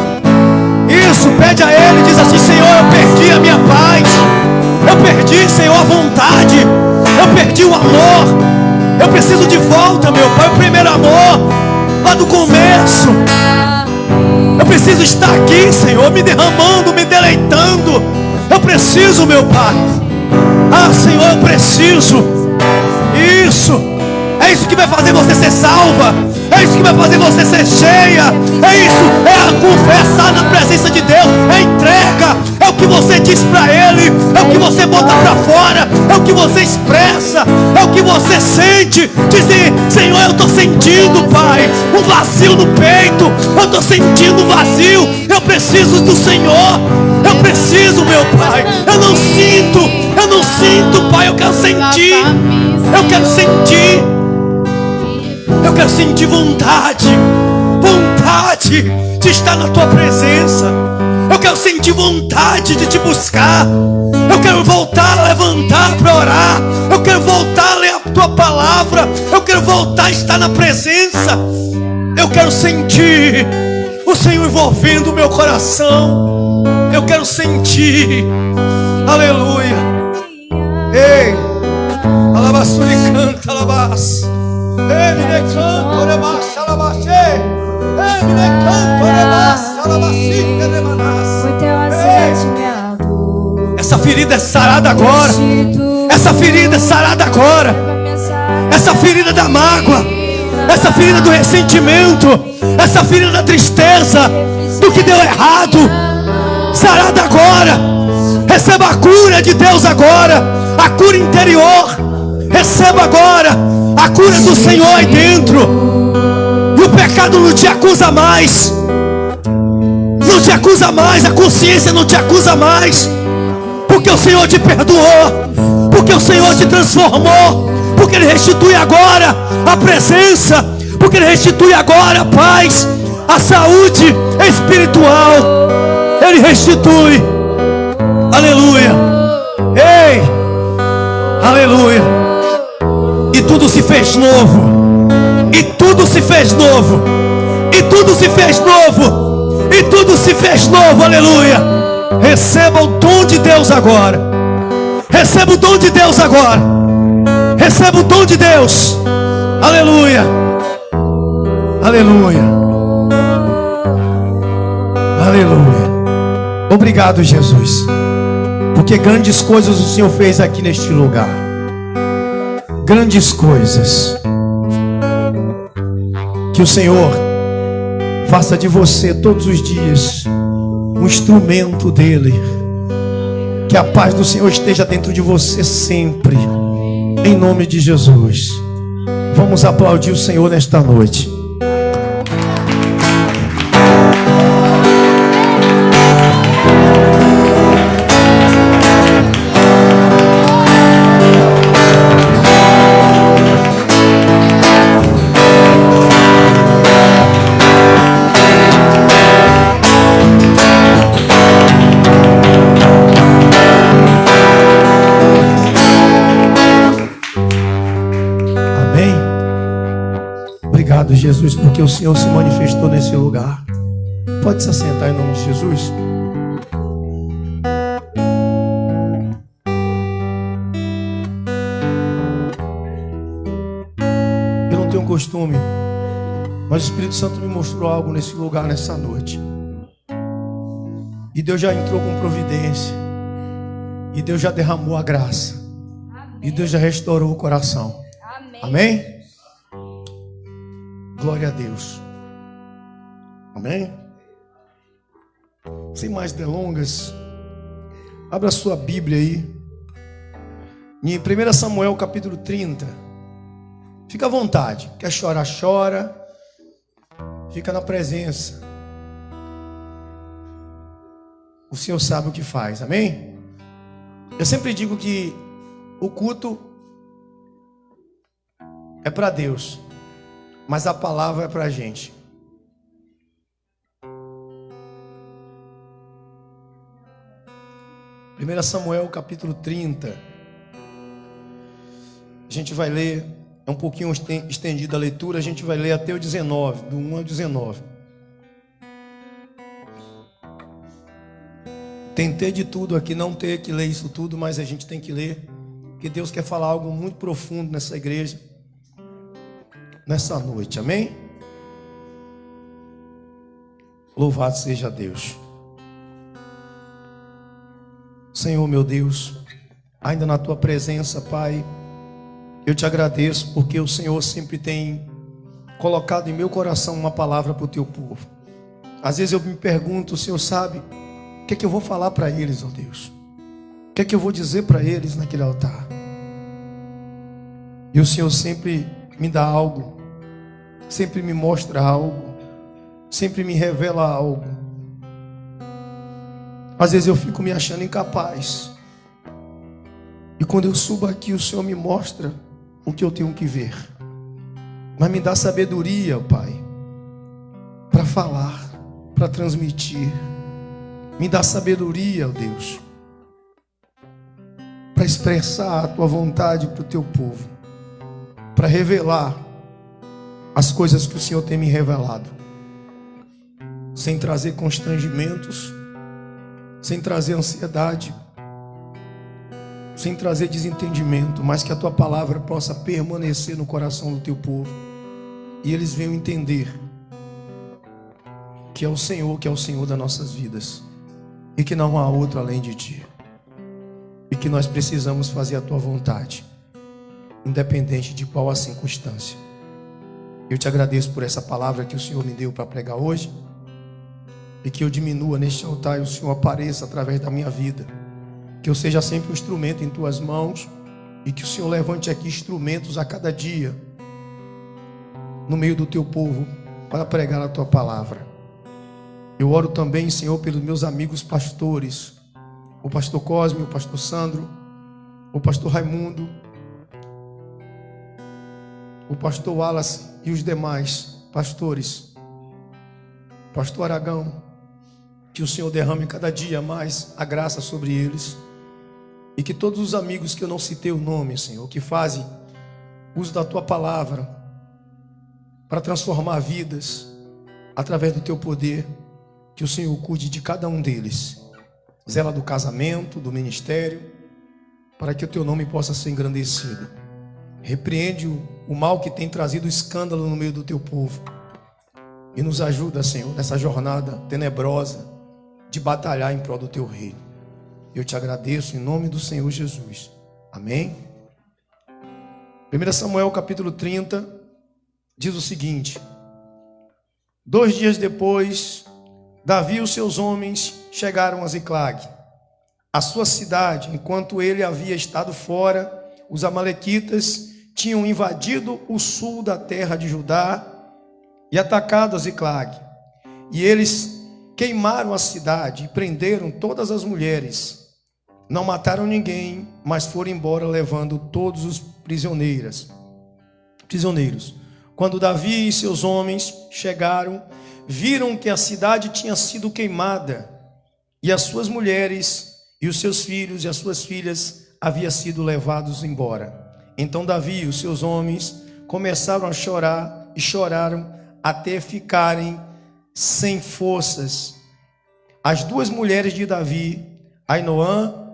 Isso, pede a Ele, diz assim: Senhor, eu perdi a minha paz. Eu perdi, Senhor, a vontade. Eu perdi o amor. Eu preciso de volta, meu Pai, o primeiro amor, lá do começo. Eu preciso estar aqui, Senhor, me derramando, me deleitando. Eu preciso, meu Pai. Ah, Senhor, eu preciso. Isso. É isso que vai fazer você ser salva. É isso que vai fazer você ser cheia. É isso. É a confessar na presença de Deus. É entrega. É o que você diz pra Ele. É o que você bota pra fora. É o que você expressa. É o que você sente. Dizer: Senhor, eu estou sentindo, Pai, um vazio no peito. Eu estou sentindo um vazio. Eu preciso do Senhor. Eu preciso, meu Pai. Eu não sinto, Pai. Eu quero sentir. Eu quero sentir. Eu quero sentir vontade de estar na tua presença. Eu quero sentir vontade de te buscar. Eu quero voltar a levantar para orar. Eu quero voltar a ler a tua palavra. Eu quero voltar voltar a estar na presença. Eu quero sentir o Senhor envolvendo o meu coração. Eu quero sentir. Aleluia. Ei, alabaçuri canta, alabas. Ei, me canta, alabas, alabas. Ei, me canta, alabas, alabacinha de manas. Foi teu azeite, minha dor. Essa ferida é sarada agora. Essa ferida é sarada agora. Essa ferida da mágoa, essa ferida do ressentimento, essa ferida da tristeza, do que deu errado, sarada agora. Receba a cura de Deus agora, a cura interior. Receba agora a cura do Senhor aí dentro. E o pecado não te acusa mais. Não te acusa mais, a consciência não te acusa mais. Porque o Senhor te perdoou, porque o Senhor te transformou, porque Ele restitui agora a presença, porque Ele restitui agora a paz, a saúde espiritual. Ele restitui. Aleluia. Ei, aleluia. E tudo se fez novo. E tudo se fez novo. E tudo se fez novo. E tudo se fez novo. Aleluia. Receba o dom de Deus agora. Receba o dom de Deus agora. Receba o dom de Deus. Aleluia. Aleluia. Aleluia. Obrigado, Jesus. Porque grandes coisas o Senhor fez aqui neste lugar. Grandes coisas. Que o Senhor faça de você todos os dias um instrumento dele. Que a paz do Senhor esteja dentro de você sempre. Em nome de Jesus. Vamos aplaudir o Senhor nesta noite. Jesus, porque o Senhor se manifestou nesse lugar. Pode se assentar em nome de Jesus. Eu não tenho costume, mas o Espírito Santo me mostrou algo nesse lugar nessa noite. E Deus já entrou com providência. E Deus já derramou a graça. E Deus já restaurou o coração. Amém? Glória a Deus. Amém? Sem mais delongas, abra sua Bíblia aí. Em 1 Samuel capítulo 30. Fica à vontade. Quer chorar, chora. Fica na presença. O Senhor sabe o que faz. Amém? Eu sempre digo que o culto é para Deus. Mas a palavra é para a gente. Primeira Samuel capítulo 30. A gente vai ler, é um pouquinho estendida a leitura, a gente vai ler até o 19, do 1 ao 19. Tentei de tudo aqui, não ter que ler isso tudo, mas a gente tem que ler, porque Deus quer falar algo muito profundo nessa igreja. Nessa noite, amém? Louvado seja Deus. Senhor meu Deus, ainda na tua presença, Pai, eu te agradeço porque o Senhor sempre tem colocado em meu coração uma palavra para o teu povo. Às vezes eu me pergunto, o Senhor sabe, o que é que eu vou falar para eles, ó Deus? O que é que eu vou dizer para eles naquele altar? E o Senhor sempre me dá algo, sempre me mostra algo, sempre me revela algo. Às vezes eu fico me achando incapaz, e quando eu subo aqui o Senhor me mostra o que eu tenho que ver, mas me dá sabedoria, Pai, para falar, para transmitir. Me dá sabedoria, ó Deus, para expressar a tua vontade para o teu povo, para revelar as coisas que o Senhor tem me revelado, sem trazer constrangimentos, sem trazer ansiedade, sem trazer desentendimento, mas que a tua palavra possa permanecer no coração do teu povo e eles venham entender que é o Senhor das nossas vidas e que não há outro além de ti e que nós precisamos fazer a tua vontade, independente de qual a circunstância. Eu te agradeço por essa palavra que o Senhor me deu para pregar hoje e que eu diminua neste altar e o Senhor apareça através da minha vida, que eu seja sempre um instrumento em tuas mãos e que o Senhor levante aqui instrumentos a cada dia no meio do teu povo para pregar a tua palavra. Eu oro também, Senhor, pelos meus amigos pastores, o pastor Cosme, o pastor Sandro, o pastor Raimundo, o pastor Wallace e os demais pastores, pastor Aragão, que o Senhor derrame cada dia mais a graça sobre eles e que todos os amigos que eu não citei o nome, Senhor, que fazem uso da tua palavra para transformar vidas através do teu poder, que o Senhor cuide de cada um deles, zela do casamento, do ministério, para que o teu nome possa ser engrandecido. Repreende o mal que tem trazido escândalo no meio do teu povo e nos ajuda, Senhor, nessa jornada tenebrosa de batalhar em prol do teu reino. Eu te agradeço em nome do Senhor Jesus. Amém? 1 Samuel capítulo 30 diz o seguinte: 2 dias depois, Davi e os seus homens chegaram a Ziclag, a sua cidade. Enquanto ele havia estado fora, os amalequitas tinham invadido o sul da terra de Judá e atacado a Ziclag. E eles queimaram a cidade e prenderam todas as mulheres. Não mataram ninguém, mas foram embora levando todos os prisioneiros. Quando Davi e seus homens chegaram, viram que a cidade tinha sido queimada e as suas mulheres e os seus filhos e as suas filhas haviam sido levados embora. Então Davi e os seus homens começaram a chorar e choraram até ficarem sem forças. As 2 mulheres de Davi, Ainoã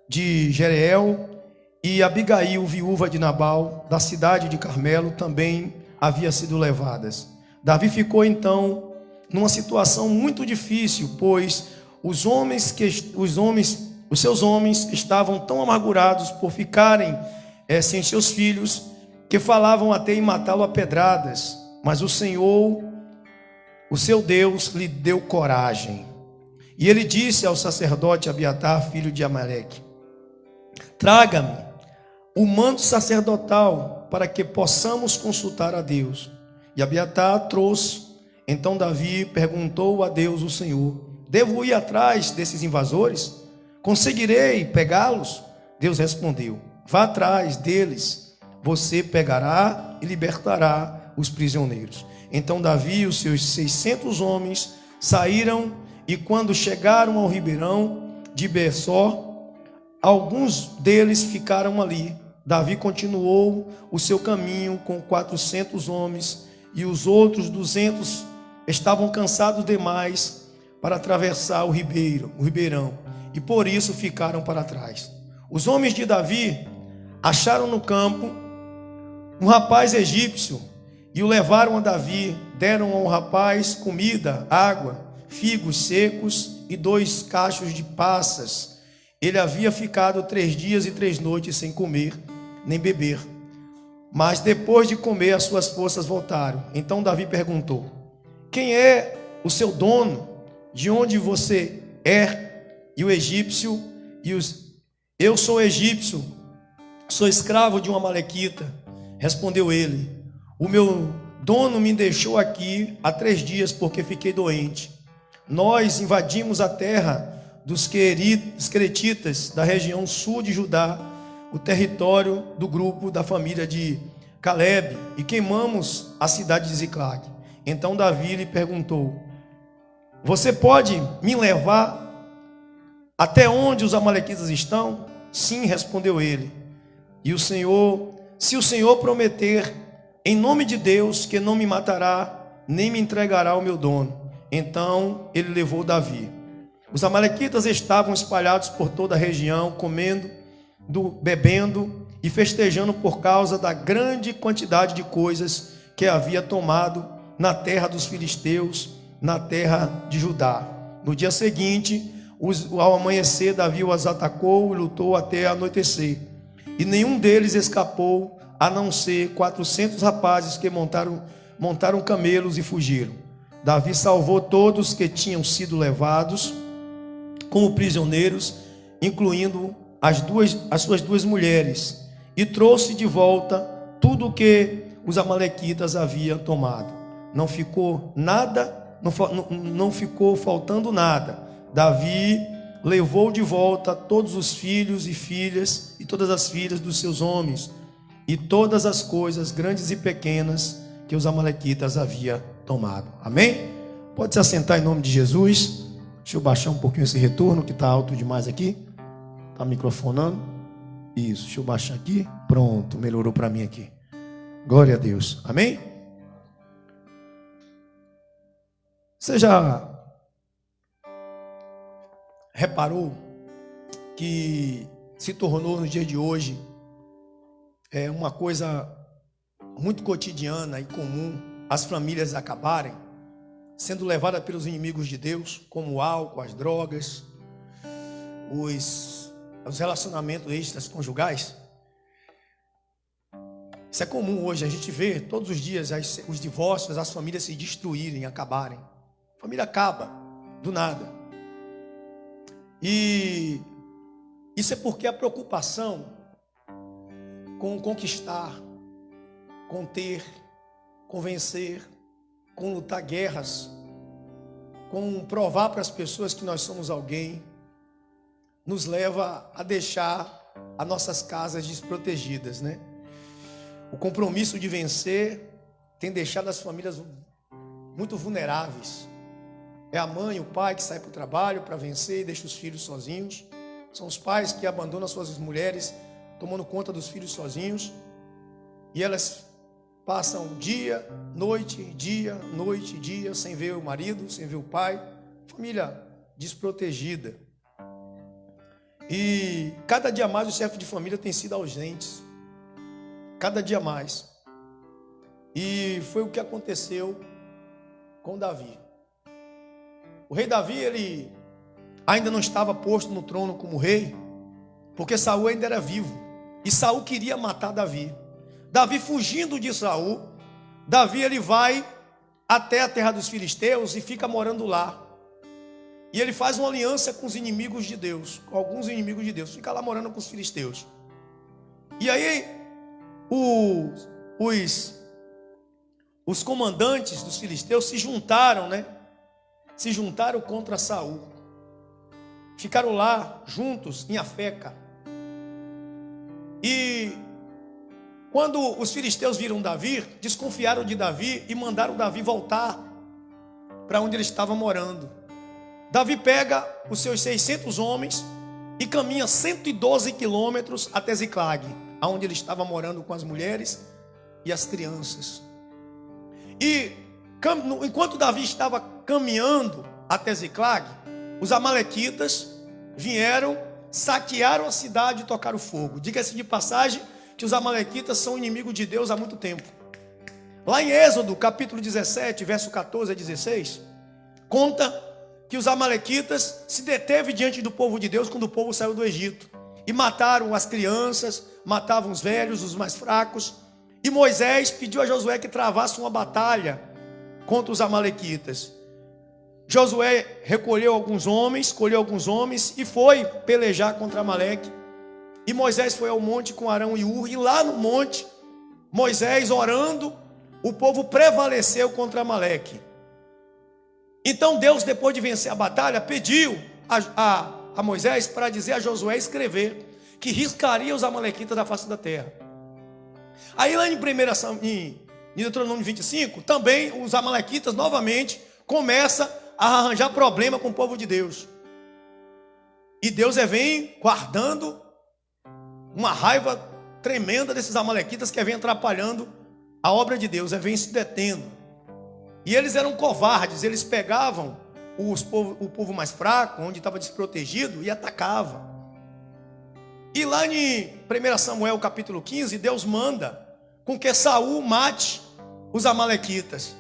de Jereel e Abigail, viúva de Nabal, da cidade de Carmelo, também haviam sido levadas. Davi ficou então numa situação muito difícil, pois os seus homens estavam tão amargurados por ficarem sem seus filhos, que falavam até em matá-lo a pedradas. Mas o Senhor, o seu Deus, lhe deu coragem. E ele disse ao sacerdote Abiatar, filho de Amaleque: traga-me o manto sacerdotal para que possamos consultar a Deus. E Abiatar trouxe. Então Davi perguntou a Deus, o Senhor: devo ir atrás desses invasores? Conseguirei pegá-los? Deus respondeu: vá atrás deles, você pegará e libertará os prisioneiros. Então Davi e os seus 600 homens saíram, e quando chegaram ao ribeirão de Besor, alguns deles ficaram ali. Davi continuou o seu caminho com 400 homens, e os outros 200 estavam cansados demais para atravessar o ribeirão, e por isso ficaram para trás. Os homens de Davi acharam no campo um rapaz egípcio e o levaram a Davi. Deram ao rapaz comida, água, figos secos e 2 cachos de passas. Ele havia ficado 3 dias e 3 noites sem comer nem beber, mas depois de comer as suas forças voltaram. Então Davi perguntou: quem é o seu dono? De onde você é? E o egípcio eu sou egípcio, sou escravo de uma amalequita. Respondeu ele: o meu dono me deixou aqui há 3 dias porque fiquei doente. Nós invadimos a terra dos queretitas da região sul de Judá, o território do grupo da família de Caleb, e queimamos a cidade de Ziclag. Então Davi lhe perguntou: você pode me levar até onde os amalequitas estão? Sim, respondeu ele. E se o Senhor prometer, em nome de Deus, que não me matará, nem me entregará o meu dono. Então ele levou Davi. Os amalequitas estavam espalhados por toda a região, comendo, bebendo e festejando por causa da grande quantidade de coisas que havia tomado na terra dos filisteus, na terra de Judá. No dia seguinte, ao amanhecer, Davi os atacou e lutou até anoitecer. E nenhum deles escapou, a não ser 400 rapazes que montaram camelos e fugiram. Davi salvou todos que tinham sido levados como prisioneiros, incluindo as suas duas mulheres, e trouxe de volta tudo o que os amalequitas haviam tomado. Não ficou nada, não ficou faltando nada. Davi levou de volta todos os filhos e filhas e todas as filhas dos seus homens e todas as coisas grandes e pequenas que os amalequitas haviam tomado. Amém? Pode se assentar em nome de Jesus. Deixa eu baixar um pouquinho esse retorno que está alto demais aqui. Está microfonando. Isso, deixa eu baixar aqui. Pronto, melhorou para mim aqui. Glória a Deus. Amém? Você já reparou que se tornou no dia de hoje uma coisa muito cotidiana e comum as famílias acabarem sendo levadas pelos inimigos de Deus, como o álcool, as drogas, os relacionamentos extraconjugais? Isso é comum hoje, a gente vê todos os dias os divórcios, as famílias se destruírem, acabarem. A família acaba do nada. E isso é porque a preocupação com conquistar, com ter, com vencer, com lutar guerras, com provar para as pessoas que nós somos alguém, nos leva a deixar as nossas casas desprotegidas, né? O compromisso de vencer tem deixado as famílias muito vulneráveis. É a mãe, o pai que sai para o trabalho para vencer e deixa os filhos sozinhos. São os pais que abandonam suas mulheres, tomando conta dos filhos sozinhos. E elas passam dia, noite, sem ver o marido, sem ver o pai. Família desprotegida. E cada dia mais os chefes de família têm sido ausentes. Cada dia mais. E foi o que aconteceu com Davi. O rei Davi, ele ainda não estava posto no trono como rei, porque Saul ainda era vivo. E Saul queria matar Davi. Davi fugindo de Saul, Davi ele vai até a terra dos filisteus e fica morando lá. E ele faz uma aliança com os inimigos de Deus, com alguns inimigos de Deus. Fica lá morando com os filisteus. E aí os comandantes dos filisteus se juntaram, né? Se juntaram contra Saul. Ficaram lá juntos em Afeca. E quando os filisteus viram Davi, desconfiaram de Davi e mandaram Davi voltar para onde ele estava morando. Davi pega os seus 600 homens e caminha 112 quilômetros até Ziclag, onde ele estava morando com as mulheres e as crianças. E enquanto Davi estava caminhando até Ziclag, os amalequitas vieram, saquearam a cidade e tocaram fogo. Diga-se de passagem que os amalequitas são inimigos de Deus há muito tempo. Lá em Êxodo, capítulo 17, verso 14 a 16, conta que os amalequitas se deteve diante do povo de Deus quando o povo saiu do Egito. E mataram as crianças, matavam os velhos, os mais fracos. E Moisés pediu a Josué que travasse uma batalha contra os amalequitas. Josué escolheu alguns homens e foi pelejar contra Amaleque. E Moisés foi ao monte com Arão e Ur. E lá no monte, Moisés orando, o povo prevaleceu contra Amaleque. Então Deus, depois de vencer a batalha, pediu a Moisés para dizer a Josué escrever que riscaria os amalequitas da face da terra. Aí lá em Deuteronômio 25, também os amalequitas novamente começam a arranjar problema com o povo de Deus. E Deus vem guardando uma raiva tremenda desses amalequitas que vem atrapalhando a obra de Deus vem se detendo. E eles eram covardes, eles pegavam o povo mais fraco, onde estava desprotegido, e atacavam. E lá em 1 Samuel capítulo 15, Deus manda com que Saul mate os amalequitas.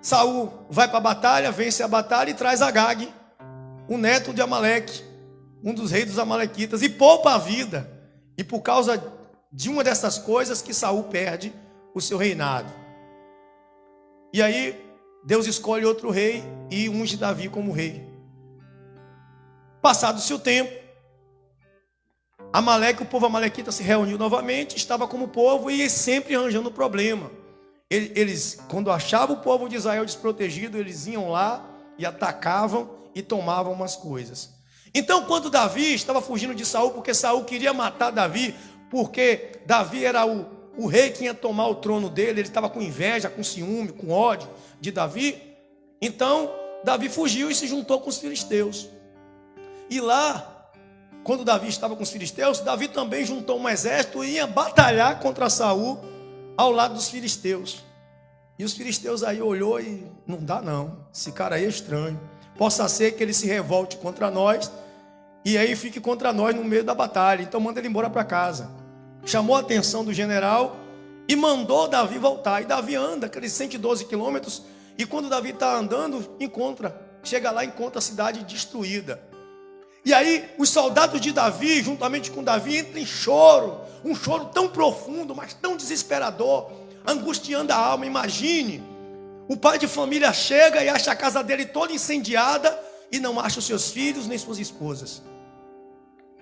Saul vai para a batalha, vence a batalha e traz Agag, o neto de Amaleque, um dos reis dos amalequitas, e poupa a vida. E por causa de uma dessas coisas que Saul perde o seu reinado. E aí Deus escolhe outro rei e unge Davi como rei. Passado-se o tempo, Amaleque, o povo amalequita se reuniu novamente, estava como povo e sempre arranjando problema. Eles, quando achavam o povo de Israel desprotegido, eles iam lá e atacavam e tomavam umas coisas. Então, quando Davi estava fugindo de Saul, porque Saul queria matar Davi, porque Davi era o rei que ia tomar o trono dele, ele estava com inveja, com ciúme, com ódio de Davi. Então, Davi fugiu e se juntou com os filisteus. E lá, quando Davi estava com os filisteus, Davi também juntou um exército e ia batalhar contra Saul ao lado dos filisteus. E os filisteus aí olhou e não dá não, esse cara aí é estranho. Possa ser que ele se revolte contra nós e aí fique contra nós no meio da batalha. Então manda ele embora para casa. Chamou a atenção do general e mandou Davi voltar. E Davi anda aqueles 112 quilômetros e quando Davi está andando, chega lá e encontra a cidade destruída. E aí os soldados de Davi, juntamente com Davi, entram em choro. Um choro tão profundo, mas tão desesperador, angustiando a alma. Imagine, o pai de família chega e acha a casa dele toda incendiada e não acha os seus filhos nem suas esposas.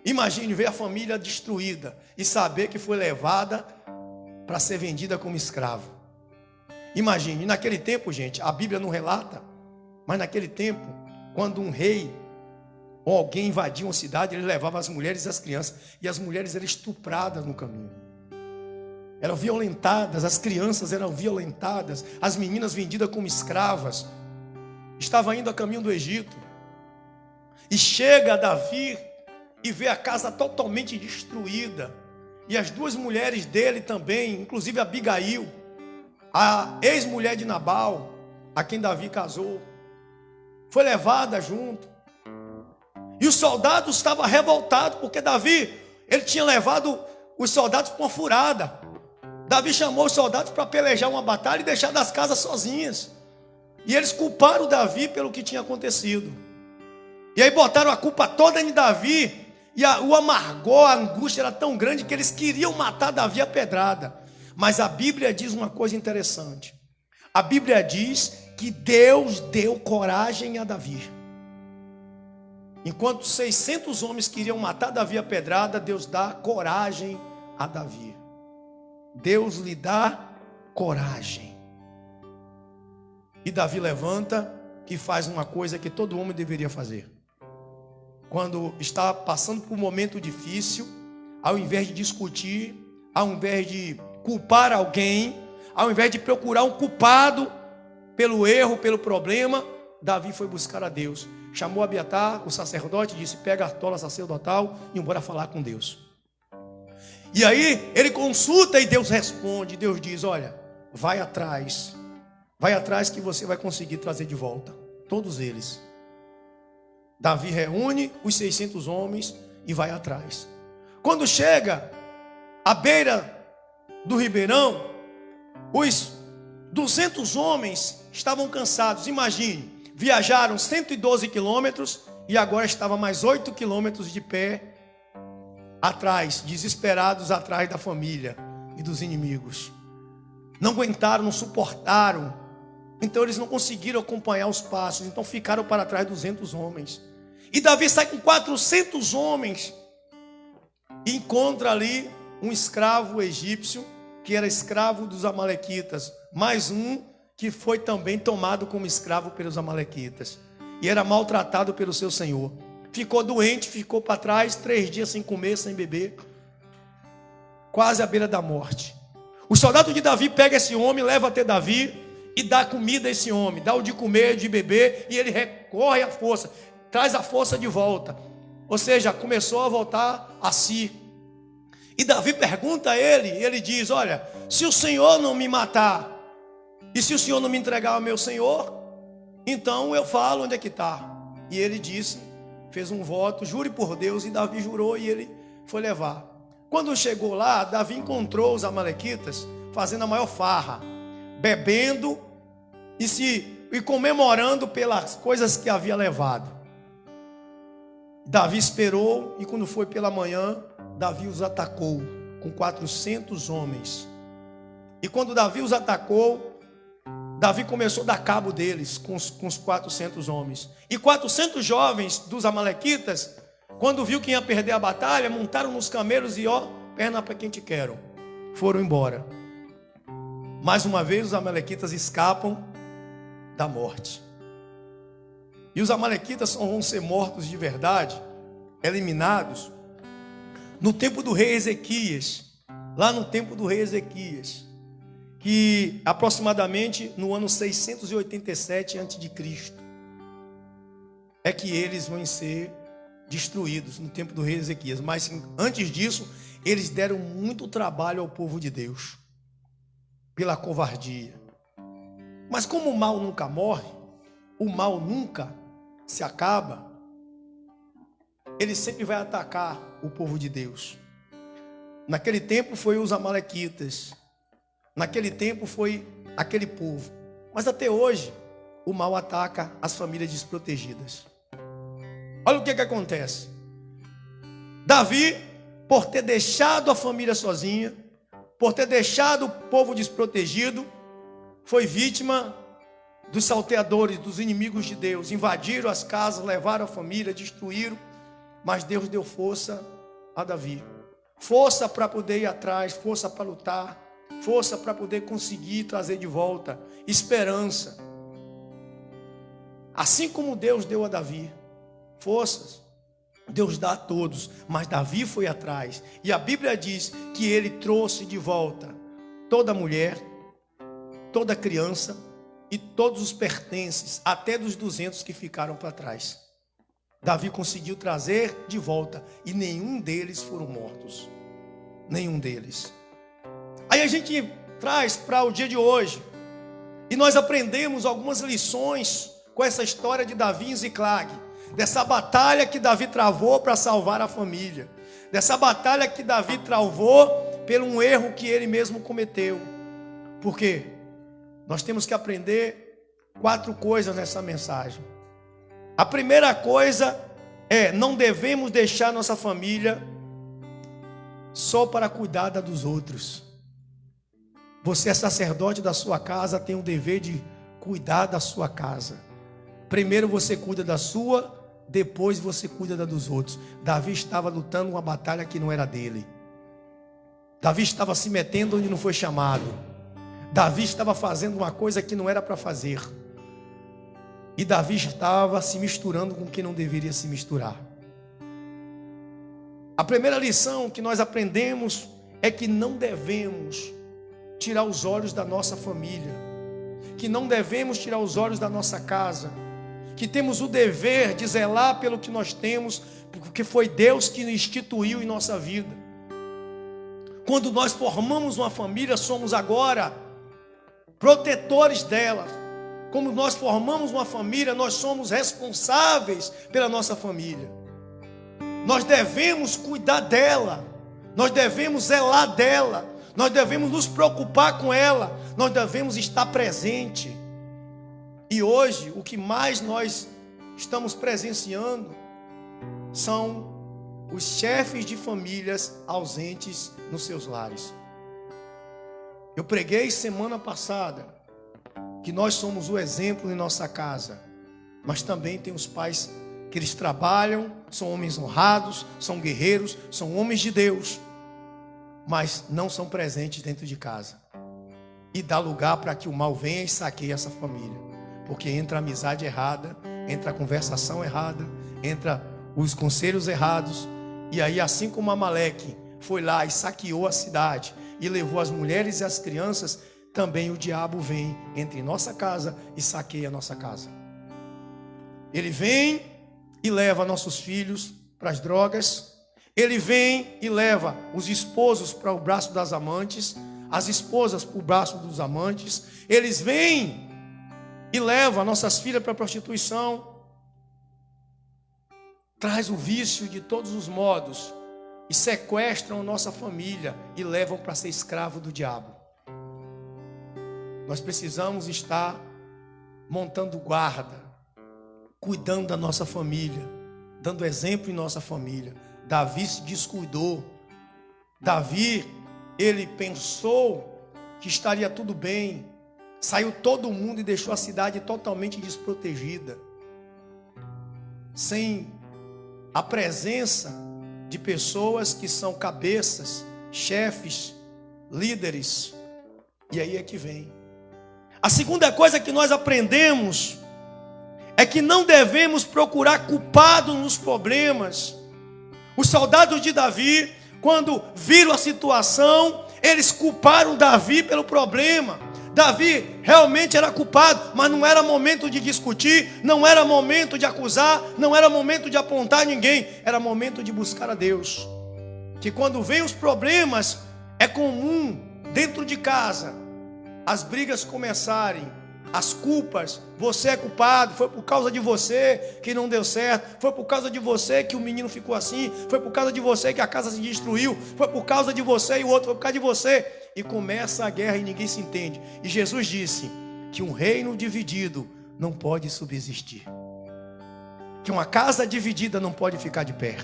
Imagine ver a família destruída e saber que foi levada para ser vendida como escravo. Imagine, naquele tempo, gente, a Bíblia não relata, mas naquele tempo, quando um rei ou alguém invadia uma cidade, ele levava as mulheres e as crianças, e as mulheres eram estupradas no caminho, eram violentadas, as crianças eram violentadas, as meninas vendidas como escravas. Estava indo a caminho do Egito, e chega Davi e vê a casa totalmente destruída, e as duas mulheres dele também, inclusive Abigail, a ex-mulher de Nabal, a quem Davi casou, foi levada junto. E os soldados estavam revoltados, porque Davi, ele tinha levado os soldados para uma furada. Davi chamou os soldados para pelejar uma batalha e deixar das casas sozinhas. E eles culparam Davi pelo que tinha acontecido. E aí botaram a culpa toda em Davi. E o amargor, a angústia era tão grande que eles queriam matar Davi a pedrada. Mas a Bíblia diz uma coisa interessante. A Bíblia diz que Deus deu coragem a Davi. Enquanto 600 homens queriam matar Davi a pedrada, Deus dá coragem a Davi. Deus lhe dá coragem. E Davi levanta e faz uma coisa que todo homem deveria fazer. Quando está passando por um momento difícil, ao invés de discutir, ao invés de culpar alguém, ao invés de procurar um culpado pelo erro, pelo problema, Davi foi buscar a Deus. Chamou Abiatar, o sacerdote, e disse: pega a tola sacerdotal e bora falar com Deus. E aí ele consulta e Deus responde. Deus diz: olha, vai atrás que você vai conseguir trazer de volta todos eles. Davi reúne os 600 homens e vai atrás. Quando chega à beira do ribeirão, os 200 homens estavam cansados. Imagine, viajaram 112 quilômetros e agora estavam mais 8 quilômetros de pé atrás, desesperados atrás da família e dos inimigos. Não aguentaram, não suportaram. Então eles não conseguiram acompanhar os passos. Então ficaram para trás 200 homens. E Davi sai com 400 homens e encontra ali um escravo egípcio, que era escravo dos amalequitas, mais um que foi também tomado como escravo pelos amalequitas e era maltratado pelo seu senhor. Ficou doente, ficou para trás 3 dias sem comer, sem beber, quase à beira da morte. Os soldados de Davi pegam esse homem, levam até Davi e dá comida a esse homem, dá o de comer, de beber, e ele recorre à força, traz a força de volta. Ou seja, começou a voltar a si. E Davi pergunta a ele, e ele diz: olha, se o Senhor não me matar, e se o Senhor não me entregar ao meu Senhor, então eu falo onde é que está. E ele disse, fez um voto, jure por Deus, e Davi jurou e ele foi levar. Quando chegou lá, Davi encontrou os amalequitas fazendo a maior farra, bebendo e comemorando pelas coisas que havia levado. Davi esperou, e quando foi pela manhã, Davi os atacou com 400 homens. E quando Davi os atacou, Davi começou a dar cabo deles com os 400 homens. E 400 jovens dos amalequitas, quando viu que ia perder a batalha, montaram nos camelos e perna para quem te quero, foram embora. Mais uma vez os amalequitas escapam da morte. E os amalequitas vão ser mortos de verdade, eliminados, no tempo do rei Ezequias. Lá no tempo do rei Ezequias, que aproximadamente no ano 687 a.C., é que eles vão ser destruídos no tempo do rei Ezequias. Mas antes disso, eles deram muito trabalho ao povo de Deus, pela covardia. Mas como o mal nunca morre, o mal nunca se acaba, ele sempre vai atacar o povo de Deus. Naquele tempo foi os amalequitas, naquele tempo foi aquele povo. Mas até hoje, o mal ataca as famílias desprotegidas. Olha o que acontece. Davi, por ter deixado a família sozinha, por ter deixado o povo desprotegido, foi vítima dos salteadores, dos inimigos de Deus. Invadiram as casas, levaram a família, destruíram. Mas Deus deu força a Davi. Força para poder ir atrás, força para lutar, força para poder conseguir trazer de volta esperança. Assim como Deus deu a Davi forças, Deus dá a todos, mas Davi foi atrás. E a Bíblia diz que ele trouxe de volta toda mulher, toda criança e todos os pertences, até dos 200 que ficaram para trás. Davi conseguiu trazer de volta e nenhum deles foram mortos. Nenhum deles. Aí a gente traz para o dia de hoje e nós aprendemos algumas lições com essa história de Davi em Ziclag, dessa batalha que Davi travou para salvar a família, dessa batalha que Davi travou pelo um erro que ele mesmo cometeu. Por quê? Nós temos que aprender 4 coisas nessa mensagem. A primeira coisa é: não devemos deixar nossa família só para cuidar da dos outros. Você é sacerdote da sua casa, tem o dever de cuidar da sua casa. Primeiro você cuida da sua, depois você cuida da dos outros. Davi estava lutando uma batalha que não era dele. Davi estava se metendo onde não foi chamado. Davi estava fazendo uma coisa que não era para fazer. E Davi estava se misturando com quem não deveria se misturar. A primeira lição que nós aprendemos é que não devemos tirar os olhos da nossa família, que não devemos tirar os olhos da nossa casa, que temos o dever de zelar pelo que nós temos, porque foi Deus que instituiu em nossa vida. Quando nós formamos uma família, somos agora protetores dela. Como nós formamos uma família, nós somos responsáveis pela nossa família. Nós devemos cuidar dela, nós devemos zelar dela, nós devemos nos preocupar com ela, nós devemos estar presente. E hoje, o que mais nós estamos presenciando são os chefes de famílias ausentes nos seus lares. Eu preguei semana passada que nós somos o exemplo em nossa casa, mas também tem os pais que eles trabalham, são homens honrados, são guerreiros, são homens de Deus, mas não são presentes dentro de casa. E dá lugar para que o mal venha e saqueie essa família, porque entra a amizade errada, entra a conversação errada, entra os conselhos errados. E aí, assim como Amaleque foi lá e saqueou a cidade e levou as mulheres e as crianças, também o diabo vem entre nossa casa e saqueia a nossa casa. Ele vem e leva nossos filhos para as drogas, Ele vem e leva os esposos para o braço das amantes, as esposas para o braço dos amantes. Eles vêm e levam nossas filhas para a prostituição. Traz o vício de todos os modos e sequestram a nossa família e levam para ser escravo do diabo. Nós precisamos estar montando guarda, cuidando da nossa família, dando exemplo em nossa família. Davi se descuidou. Davi, ele pensou que estaria tudo bem. Saiu todo mundo e deixou a cidade totalmente desprotegida, sem a presença de pessoas que são cabeças, chefes, líderes. E aí é que vem. A segunda coisa que nós aprendemos é que não devemos procurar culpado nos problemas. Os soldados de Davi, quando viram a situação, eles culparam Davi pelo problema. Davi realmente era culpado, mas não era momento de discutir, não era momento de acusar, não era momento de apontar ninguém, era momento de buscar a Deus. Que quando vem os problemas, é comum dentro de casa as brigas começarem, as culpas. Você é culpado, foi por causa de você que não deu certo, foi por causa de você que o menino ficou assim, foi por causa de você que a casa se destruiu, foi por causa de você e o outro foi por causa de você. E começa a guerra e ninguém se entende. E Jesus disse que um reino dividido não pode subsistir, que uma casa dividida não pode ficar de pé.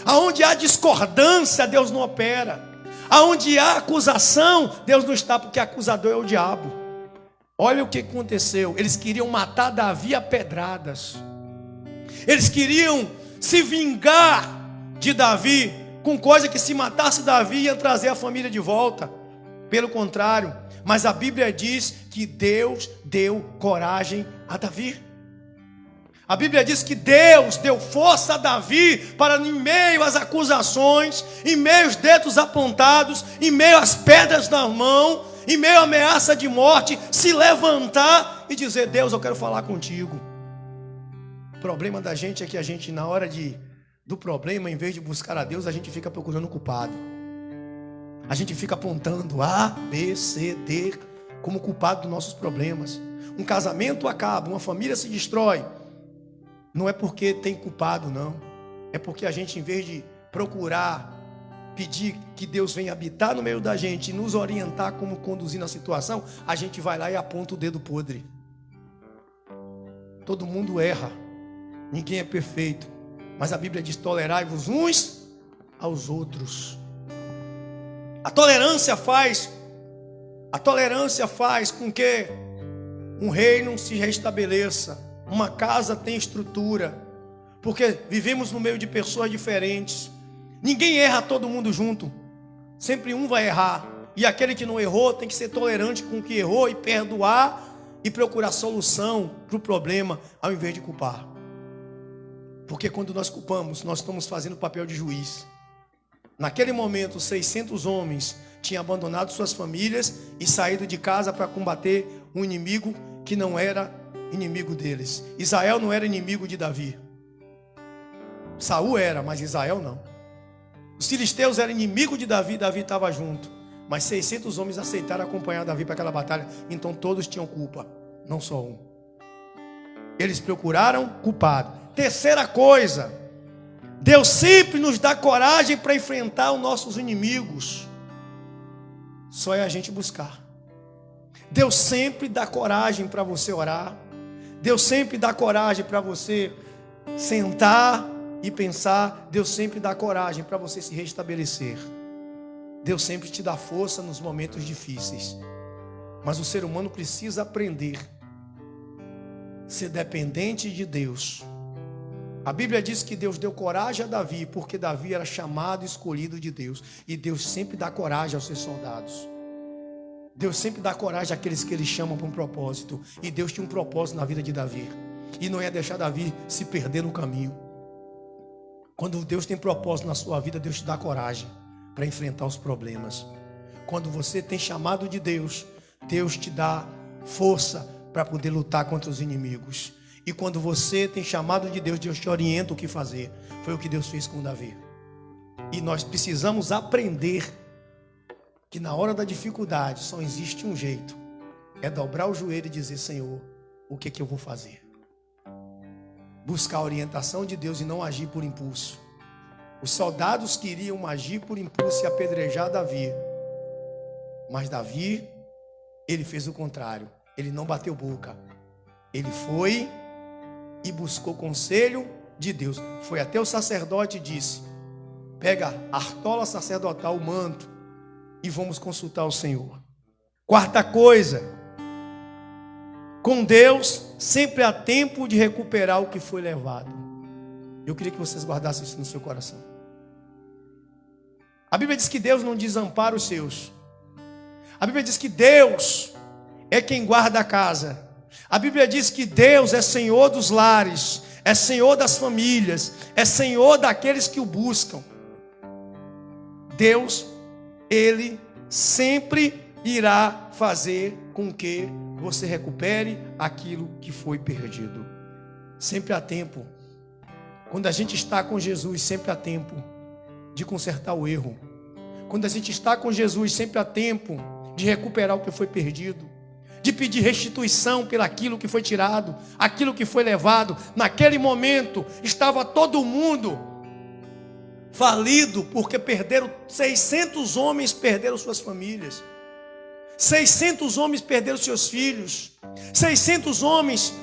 Aonde há discordância, Deus não opera. Aonde há acusação, Deus não está, porque acusador é o diabo. Olha o que aconteceu. Eles queriam matar Davi a pedradas. Eles queriam se vingar de Davi com coisa que, se matasse Davi, ia trazer a família de volta. Pelo contrário, mas a Bíblia diz que Deus deu coragem a Davi. A Bíblia diz que Deus deu força a Davi para, em meio às acusações, em meio aos dedos apontados, em meio às pedras na mão, em meio à ameaça de morte, se levantar e dizer: Deus, eu quero falar contigo. O problema da gente é que a gente, na hora do problema, em vez de buscar a Deus, a gente fica procurando o culpado. A gente fica apontando A, B, C, D como culpado dos nossos problemas. Um casamento acaba, uma família se destrói. Não é porque tem culpado, não. É porque a gente, em vez de procurar pedir que Deus venha habitar no meio da gente e nos orientar como conduzir na situação, a gente vai lá e aponta o dedo podre. Todo mundo erra, ninguém é perfeito, mas a Bíblia diz: tolerai-vos uns aos outros. A tolerância faz com que um reino se restabeleça. Uma casa tem estrutura, porque vivemos no meio de pessoas diferentes. Ninguém erra todo mundo junto. Sempre um vai errar. E aquele que não errou tem que ser tolerante com o que errou e perdoar e procurar solução para o problema, ao invés de culpar. Porque quando nós culpamos, nós estamos fazendo o papel de juiz. Naquele momento, 600 homens tinham abandonado suas famílias e saído de casa para combater um inimigo que não era inimigo deles. Israel não era inimigo de Davi. Saul era, mas Israel não. Os filisteus eram inimigos de Davi, Davi estava junto. Mas 600 homens aceitaram acompanhar Davi para aquela batalha. Então todos tinham culpa, não só um. Eles procuraram culpado. Terceira coisa, Deus sempre nos dá coragem para enfrentar os nossos inimigos. Só é a gente buscar. Deus sempre dá coragem para você orar. Deus sempre dá coragem para você sentar e pensar. Deus sempre dá coragem para você se restabelecer. Deus sempre te dá força nos momentos difíceis. Mas o ser humano precisa aprender a ser dependente de Deus. A Bíblia diz que Deus deu coragem a Davi, porque Davi era chamado e escolhido de Deus. E Deus sempre dá coragem aos seus soldados. Deus sempre dá coragem àqueles que Ele chama para um propósito. E Deus tinha um propósito na vida de Davi. E não ia deixar Davi se perder no caminho. Quando Deus tem propósito na sua vida, Deus te dá coragem para enfrentar os problemas. Quando você tem chamado de Deus, Deus te dá força para poder lutar contra os inimigos. E quando você tem chamado de Deus, Deus te orienta o que fazer. Foi o que Deus fez com Davi. E nós precisamos aprender que na hora da dificuldade só existe um jeito. É dobrar o joelho e dizer: Senhor, o que é que eu vou fazer? Buscar a orientação de Deus e não agir por impulso. Os soldados queriam agir por impulso e apedrejar Davi. Mas Davi, ele fez o contrário. Ele não bateu boca. Ele foi e buscou conselho de Deus. Foi até o sacerdote e disse: pega a artola sacerdotal, o manto, e vamos consultar o Senhor. Quarta coisa, com Deus sempre há tempo de recuperar o que foi levado. Eu queria que vocês guardassem isso no seu coração. A Bíblia diz que Deus não desampara os seus. A Bíblia diz que Deus é quem guarda a casa. A Bíblia diz que Deus é Senhor dos lares, é Senhor das famílias, é Senhor daqueles que o buscam. Deus, Ele sempre irá fazer com que você recupere aquilo que foi perdido. Sempre há tempo. Quando a gente está com Jesus, sempre há tempo de consertar o erro. Quando a gente está com Jesus, sempre há tempo de recuperar o que foi perdido, de pedir restituição pelo aquilo que foi tirado, aquilo que foi levado. Naquele momento estava todo mundo falido, porque perderam 600 homens, perderam suas famílias. 600 homens perderam seus filhos. 600 homens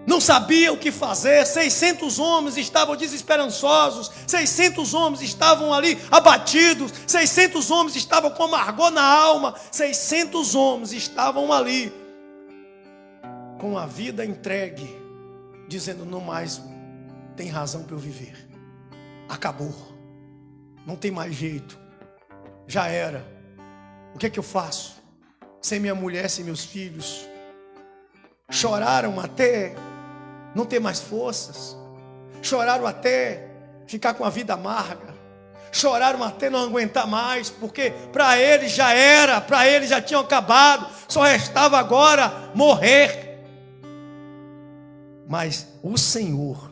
não sabiam o que fazer. 600 homens estavam desesperançosos. 600 homens estavam ali abatidos. 600 homens estavam com amargor na alma. 600 homens estavam ali com a vida entregue, dizendo: não mais tem razão para eu viver. Acabou. Não tem mais jeito. Já era. O que é que eu faço? Sem minha mulher, sem meus filhos. Choraram até não ter mais forças. Choraram até ficar com a vida amarga. Choraram até não aguentar mais, porque para eles já era, para eles já tinham acabado. Só restava agora morrer. Mas o Senhor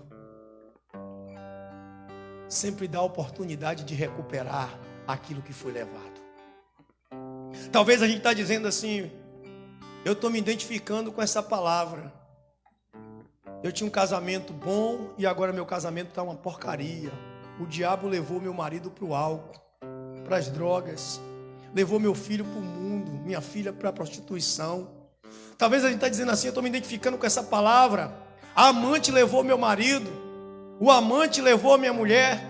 sempre dá a oportunidade de recuperar aquilo que foi levado. Talvez a gente está dizendo assim: eu estou me identificando com essa palavra. Eu tinha um casamento bom e agora meu casamento está uma porcaria. O diabo levou meu marido para o álcool, para as drogas, levou meu filho para o mundo, minha filha para a prostituição. Talvez a gente está dizendo assim: eu estou me identificando com essa palavra. A amante levou meu marido, o amante levou minha mulher.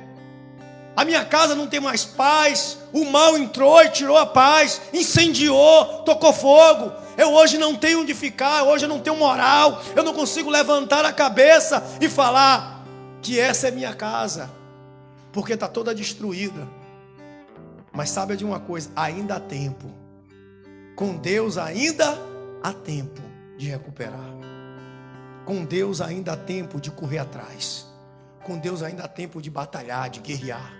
A minha casa não tem mais paz. O mal entrou e tirou a paz, incendiou, tocou fogo. Eu hoje não tenho onde ficar, hoje eu não tenho moral. Eu não consigo levantar a cabeça e falar que essa é minha casa, porque está toda destruída. Mas sabe de uma coisa? Ainda há tempo. Com Deus ainda há tempo de recuperar. Com Deus ainda há tempo de correr atrás. Com Deus ainda há tempo de batalhar, de guerrear.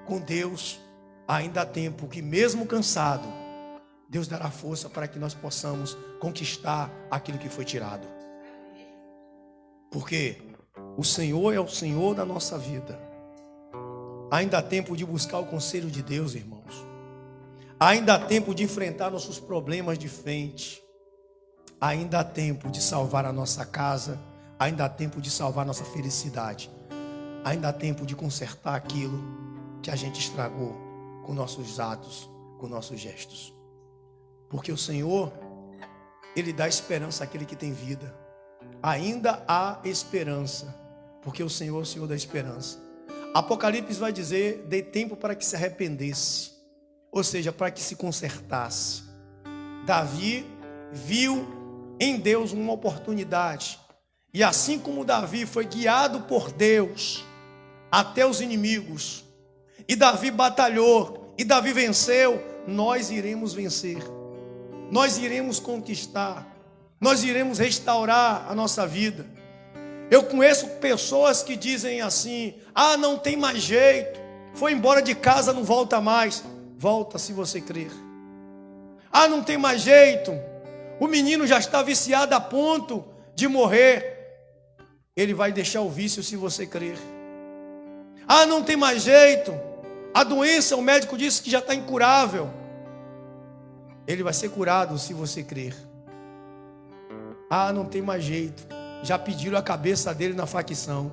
Com Deus ainda há tempo que, mesmo cansado, Deus dará força para que nós possamos conquistar aquilo que foi tirado. Porque o Senhor é o Senhor da nossa vida. Ainda há tempo de buscar o conselho de Deus, irmãos. Ainda há tempo de enfrentar nossos problemas de frente. Ainda há tempo de salvar a nossa casa. Ainda há tempo de salvar nossa felicidade. Ainda há tempo de consertar aquilo que a gente estragou com nossos atos, com nossos gestos. Porque o Senhor, Ele dá esperança àquele que tem vida. Ainda há esperança, porque o Senhor é o Senhor da esperança. Apocalipse vai dizer: dê tempo para que se arrependesse, ou seja, para que se consertasse. Davi viu em Deus uma oportunidade, e assim como Davi foi guiado por Deus até os inimigos, e Davi batalhou, e Davi venceu, nós iremos vencer. Nós iremos conquistar. Nós iremos restaurar a nossa vida. Eu conheço pessoas que dizem assim: ah, não tem mais jeito, foi embora de casa, não volta mais. Volta se você crer. Ah, não tem mais jeito, o menino já está viciado a ponto de morrer. Ele vai deixar o vício se você crer. Ah, não tem mais jeito. A doença, o médico disse que já está incurável. Ele vai ser curado se você crer. Ah, não tem mais jeito. Já pediram a cabeça dele na facção.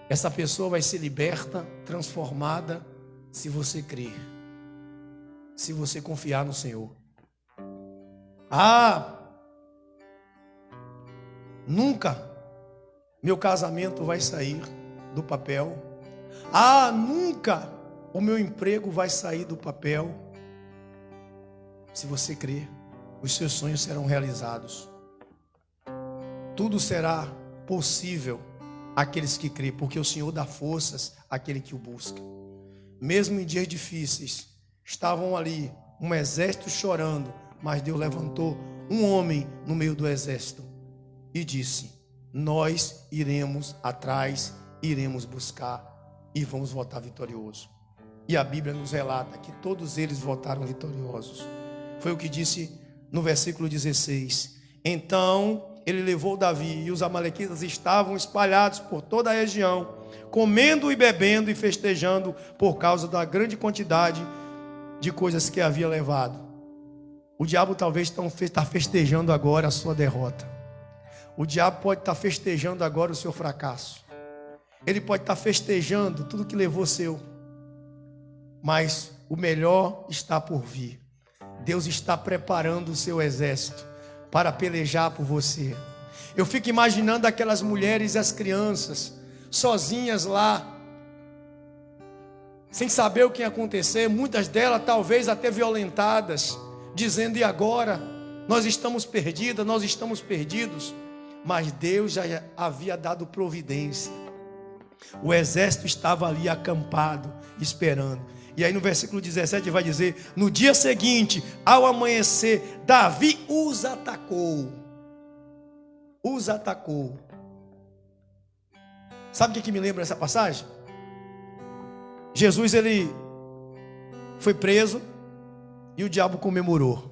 Essa pessoa vai ser liberta, transformada, se você crer. Se você confiar no Senhor. Ah, nunca meu casamento vai sair do papel. Ah, nunca o meu emprego vai sair do papel. Se você crer, os seus sonhos serão realizados. Tudo será possível àqueles que crêem, porque o Senhor dá forças àquele que o busca. Mesmo em dias difíceis, estavam ali um exército chorando, mas Deus levantou um homem no meio do exército e disse: nós iremos atrás, iremos buscar e vamos voltar vitoriosos. E a Bíblia nos relata que todos eles voltaram vitoriosos. Foi o que disse no versículo 16. Então ele levou Davi, e os amalequitas estavam espalhados por toda a região, comendo e bebendo e festejando por causa da grande quantidade de coisas que havia levado. O diabo talvez está festejando agora a sua derrota. O diabo pode estar festejando agora o seu fracasso. Ele pode estar festejando tudo que levou seu. Mas o melhor está por vir. Deus está preparando o seu exército para pelejar por você. Eu fico imaginando aquelas mulheres e as crianças sozinhas lá, sem saber o que ia acontecer, muitas delas talvez até violentadas, dizendo: e agora? Nós estamos perdidas, nós estamos perdidos. Mas Deus já havia dado providência. O exército estava ali acampado, esperando. E aí no versículo 17 vai dizer: no dia seguinte, ao amanhecer, Davi os atacou. Os atacou. Sabe o que me lembra essa passagem? Jesus, ele foi preso e o diabo comemorou.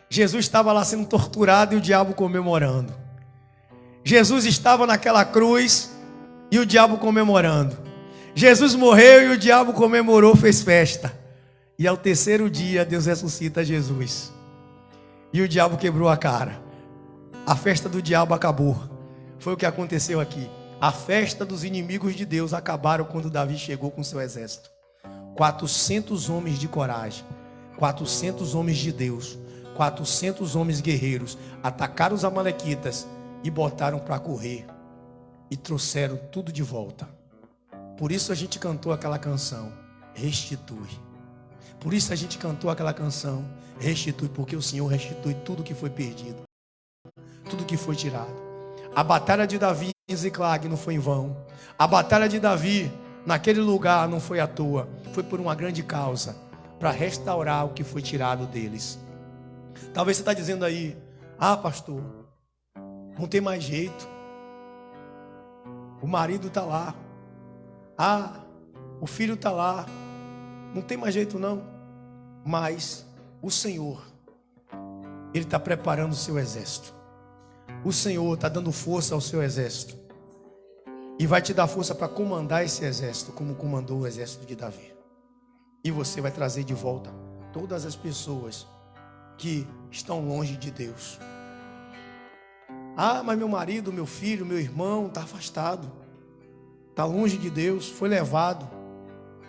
Jesus estava lá sendo torturado e o diabo comemorando. Jesus estava naquela cruz e o diabo comemorando. Jesus morreu e o diabo comemorou, fez festa. E ao terceiro dia Deus ressuscita Jesus. E o diabo quebrou a cara. A festa do diabo acabou. Foi o que aconteceu aqui. A festa dos inimigos de Deus acabaram quando Davi chegou com seu exército. 400 homens de coragem, 400 homens de Deus, 400 homens guerreiros atacaram os amalequitas e botaram para correr e trouxeram tudo de volta. Por isso a gente cantou aquela canção, restitui. Por isso a gente cantou aquela canção, restitui, porque o Senhor restitui tudo que foi perdido, tudo que foi tirado. A batalha de Davi em Ziclag não foi em vão. A batalha de Davi naquele lugar não foi à toa. Foi por uma grande causa, para restaurar o que foi tirado deles. Talvez você está dizendo aí: ah, pastor, não tem mais jeito. O marido está lá. Ah, o filho está lá. Não tem mais jeito não. Mas o Senhor, Ele está preparando o seu exército. O Senhor está dando força ao seu exército. E vai te dar força para comandar esse exército, como comandou o exército de Davi. E você vai trazer de volta todas as pessoas que estão longe de Deus. Ah, mas meu marido, meu filho, meu irmão está afastado, está longe de Deus, foi levado.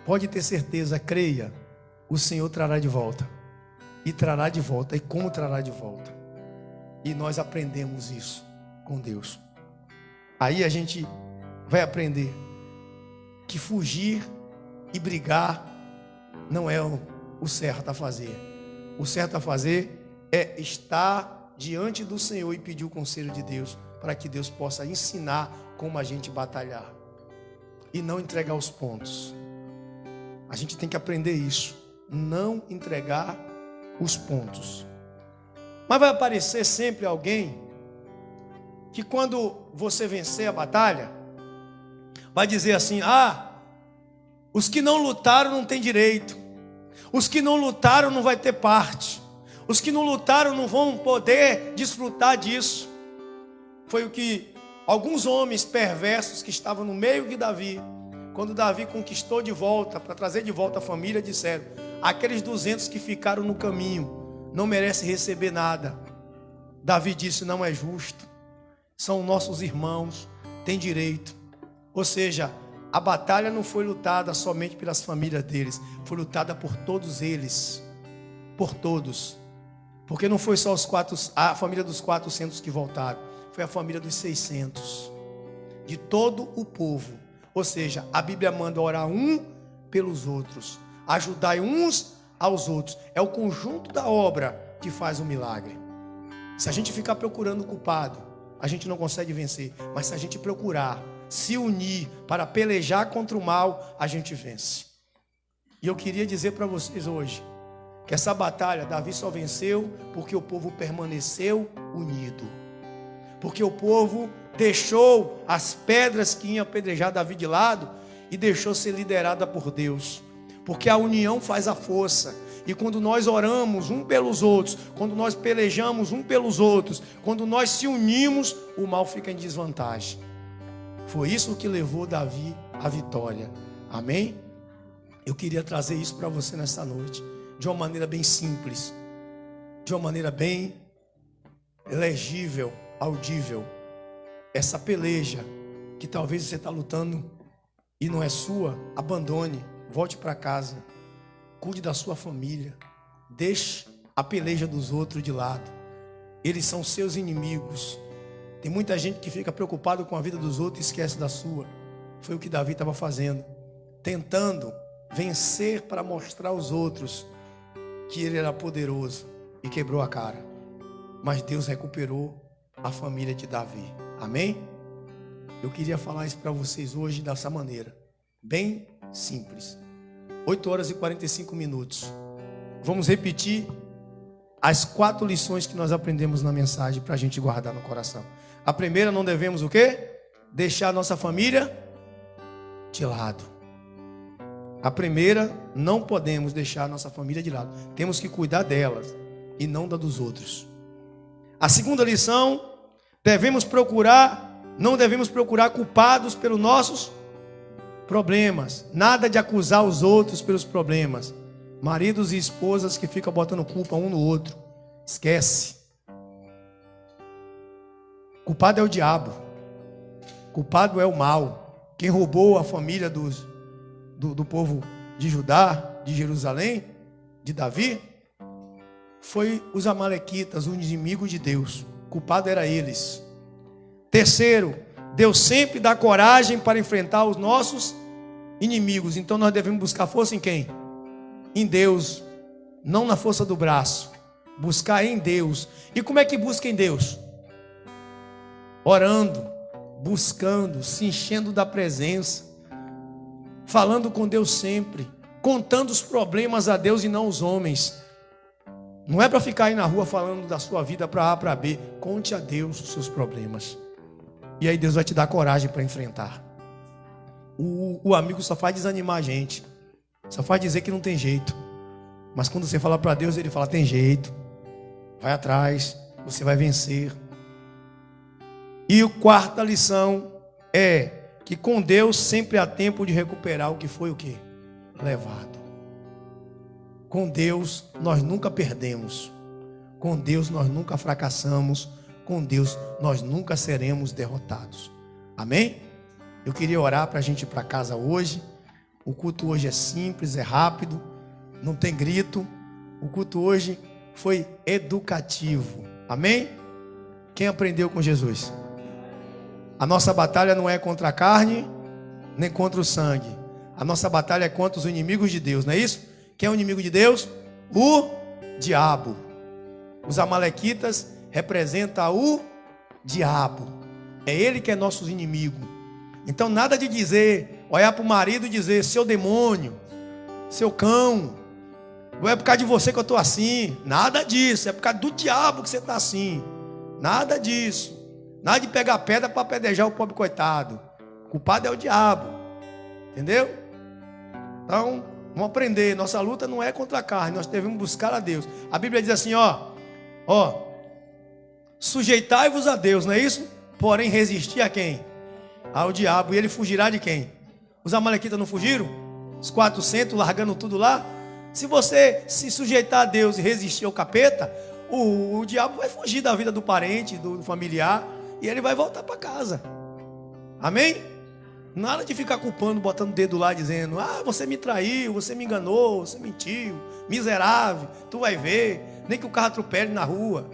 Pode ter certeza, creia, o Senhor trará de volta. E trará de volta, e como trará de volta. E nós aprendemos isso com Deus. Aí a gente vai aprender que fugir e brigar não é o certo a fazer. O certo a fazer é estar diante do Senhor e pedir o conselho de Deus, para que Deus possa ensinar como a gente batalhar e não entregar os pontos. A gente tem que aprender isso, não entregar os pontos. Mas vai aparecer sempre alguém que, quando você vencer a batalha, vai dizer assim: ah, os que não lutaram não têm direito, os que não lutaram não vai ter parte, os que não lutaram não vão poder desfrutar disso. Foi o que alguns homens perversos que estavam no meio de Davi Quando Davi conquistou de volta, para trazer de volta a família, disseram: aqueles 200 que ficaram no caminho não merecem receber nada. Davi disse: não é justo, são nossos irmãos, têm direito. Ou seja, a batalha não foi lutada somente pelas famílias deles, foi lutada por todos eles, por todos. Porque não foi só a família dos 400 que voltaram, foi a família dos 600, de todo o povo. Ou seja, a Bíblia manda orar um pelos outros, ajudar uns aos outros. É o conjunto da obra que faz o milagre. Se a gente ficar procurando o culpado, a gente não consegue vencer. Mas se a gente procurar se unir para pelejar contra o mal, a gente vence. E eu queria dizer para vocês hoje que essa batalha Davi só venceu porque o povo permaneceu unido. Porque o povo deixou as pedras que iam apedrejar Davi de lado e deixou ser liderada por Deus. Porque a união faz a força. E quando nós oramos um pelos outros, quando nós pelejamos um pelos outros, quando nós se unimos, o mal fica em desvantagem. Foi isso que levou Davi à vitória. Amém? Eu queria trazer isso para você nessa noite, de uma maneira bem simples, de uma maneira bem legível, audível. Essa peleja que talvez você está lutando e não é sua, abandone, volte para casa, cuide da sua família, deixe a peleja dos outros de lado. Eles são seus inimigos. Tem muita gente que fica preocupado com a vida dos outros e esquece da sua. Foi o que Davi estava fazendo, tentando vencer para mostrar aos outros que ele era poderoso, e quebrou a cara. Mas Deus recuperou a família de Davi. Amém? Eu queria falar isso para vocês hoje dessa maneira, bem simples. 8 horas e 45 minutos. Vamos repetir as 4 lições que nós aprendemos na mensagem para a gente guardar no coração. A primeira, não devemos o quê? Deixar a nossa família de lado. A primeira, não podemos deixar a nossa família de lado. Temos que cuidar delas e não da dos outros. A segunda lição, não devemos procurar culpados pelos nossos problemas. Nada de acusar os outros pelos problemas. Maridos e esposas que ficam botando culpa um no outro. Esquece. Culpado é o diabo. Culpado é o mal. Quem roubou a família do povo de Judá, de Jerusalém, de Davi, foi os amalequitas, os inimigos de Deus. O culpado era eles. Terceiro, Deus sempre dá coragem para enfrentar os nossos inimigos. Então nós devemos buscar força em quem? Em Deus, não na força do braço. Buscar em Deus. E como é que busca em Deus? Orando, buscando, se enchendo da presença, falando com Deus sempre, contando os problemas a Deus e não aos homens. Não é para ficar aí na rua falando da sua vida para A, para B. Conte a Deus os seus problemas. E aí Deus vai te dar coragem para enfrentar. O amigo só faz desanimar a gente. Só faz dizer que não tem jeito. Mas quando você fala para Deus, Ele fala: tem jeito. Vai atrás, você vai vencer. E a quarta lição é que com Deus sempre há tempo de recuperar o que foi o quê? Levado. Com Deus nós nunca perdemos. Com Deus nós nunca fracassamos. Com Deus nós nunca seremos derrotados. Amém? Eu queria orar para a gente ir para casa hoje. O culto hoje é simples, é rápido, não tem grito. O culto hoje foi educativo. Amém? Quem aprendeu com Jesus? A nossa batalha não é contra a carne, nem contra o sangue. A nossa batalha é contra os inimigos de Deus, não é isso? Quem é o inimigo de Deus? O diabo. Os amalequitas representam o diabo. É ele que é nosso inimigo. Então nada de dizer, olhar para o marido e dizer: seu demônio, seu cão, não é por causa de você que eu estou assim. Nada disso, é por causa do diabo que você está assim. Nada disso. Nada de pegar pedra para apedrejar o pobre coitado. O culpado é o diabo. Entendeu? Então, vamos aprender. Nossa luta não é contra a carne. Nós devemos buscar a Deus. A Bíblia diz assim, sujeitai-vos a Deus, não é isso? Porém, resistir a quem? Ao diabo. E ele fugirá de quem? Os amalequitas não fugiram? Os 400 largando tudo lá? Se você se sujeitar a Deus e resistir ao capeta, o diabo vai fugir da vida do parente, do familiar, e ele vai voltar para casa. Amém? Nada de ficar culpando, botando o dedo lá, dizendo: ah, você me traiu, você me enganou, você mentiu, miserável, tu vai ver, nem que o carro atropele na rua.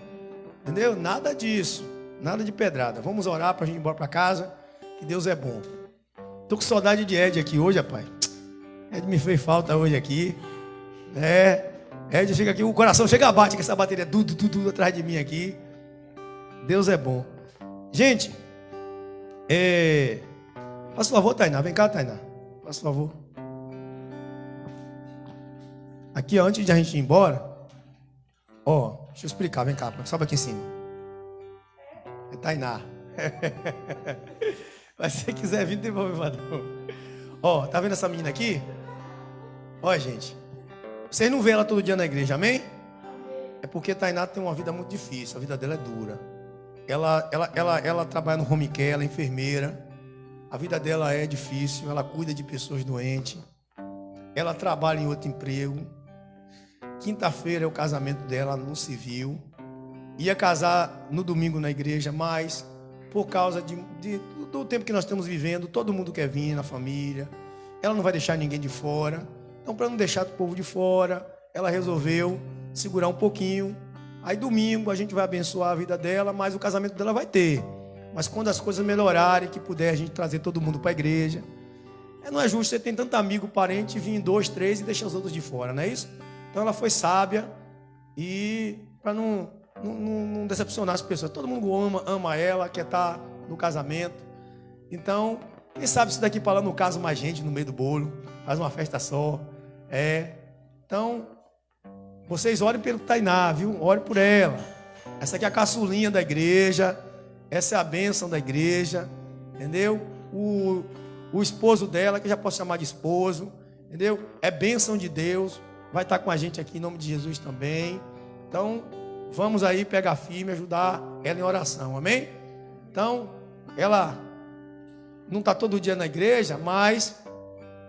Entendeu? Nada disso, nada de pedrada. Vamos orar para a gente ir embora para casa, que Deus é bom. Tô com saudade de Ed aqui hoje, rapaz. Ed me fez falta hoje aqui. Ed fica aqui, o coração chega a bate com essa bateria tudo atrás de mim aqui. Deus é bom. Gente, faça favor, Tainá, vem cá, Tainá. Faça favor. Aqui, ó, antes de a gente ir embora, ó, deixa eu explicar, vem cá, sobe aqui em cima. É Tainá. Mas se você quiser vir, não tem problema não. Ó, tá vendo essa menina aqui? Olha, gente. Vocês não vêem ela todo dia na igreja, amém? É porque Tainá tem uma vida muito difícil, a vida dela é dura. Ela trabalha no home care, ela é enfermeira. A vida dela é difícil, ela cuida de pessoas doentes. Ela trabalha em outro emprego. Quinta-feira é o casamento dela no civil. Ia casar no domingo na igreja, mas por causa do tempo que nós estamos vivendo, todo mundo quer vir na família. Ela não vai deixar ninguém de fora. Então, para não deixar o povo de fora, ela resolveu segurar um pouquinho. Aí domingo a gente vai abençoar a vida dela, mas o casamento dela vai ter. Mas quando as coisas melhorarem, que puder a gente trazer todo mundo para a igreja. Não é justo você ter tanto amigo, parente, vir 2, 3 e deixar os outros de fora, não é isso? Então ela foi sábia e para não decepcionar as pessoas. Todo mundo ama ela, quer estar no casamento. Então, quem sabe se daqui para lá não casa mais gente no meio do bolo, faz uma festa só. Então, vocês orem pelo Tainá, viu? Orem por ela. Essa aqui é a caçulinha da igreja. Essa é a bênção da igreja. Entendeu? O esposo dela, que já posso chamar de esposo. Entendeu? É bênção de Deus. Vai estar com a gente aqui em nome de Jesus também. Então, vamos aí pegar firme e ajudar ela em oração. Amém? Então, ela não está todo dia na igreja, mas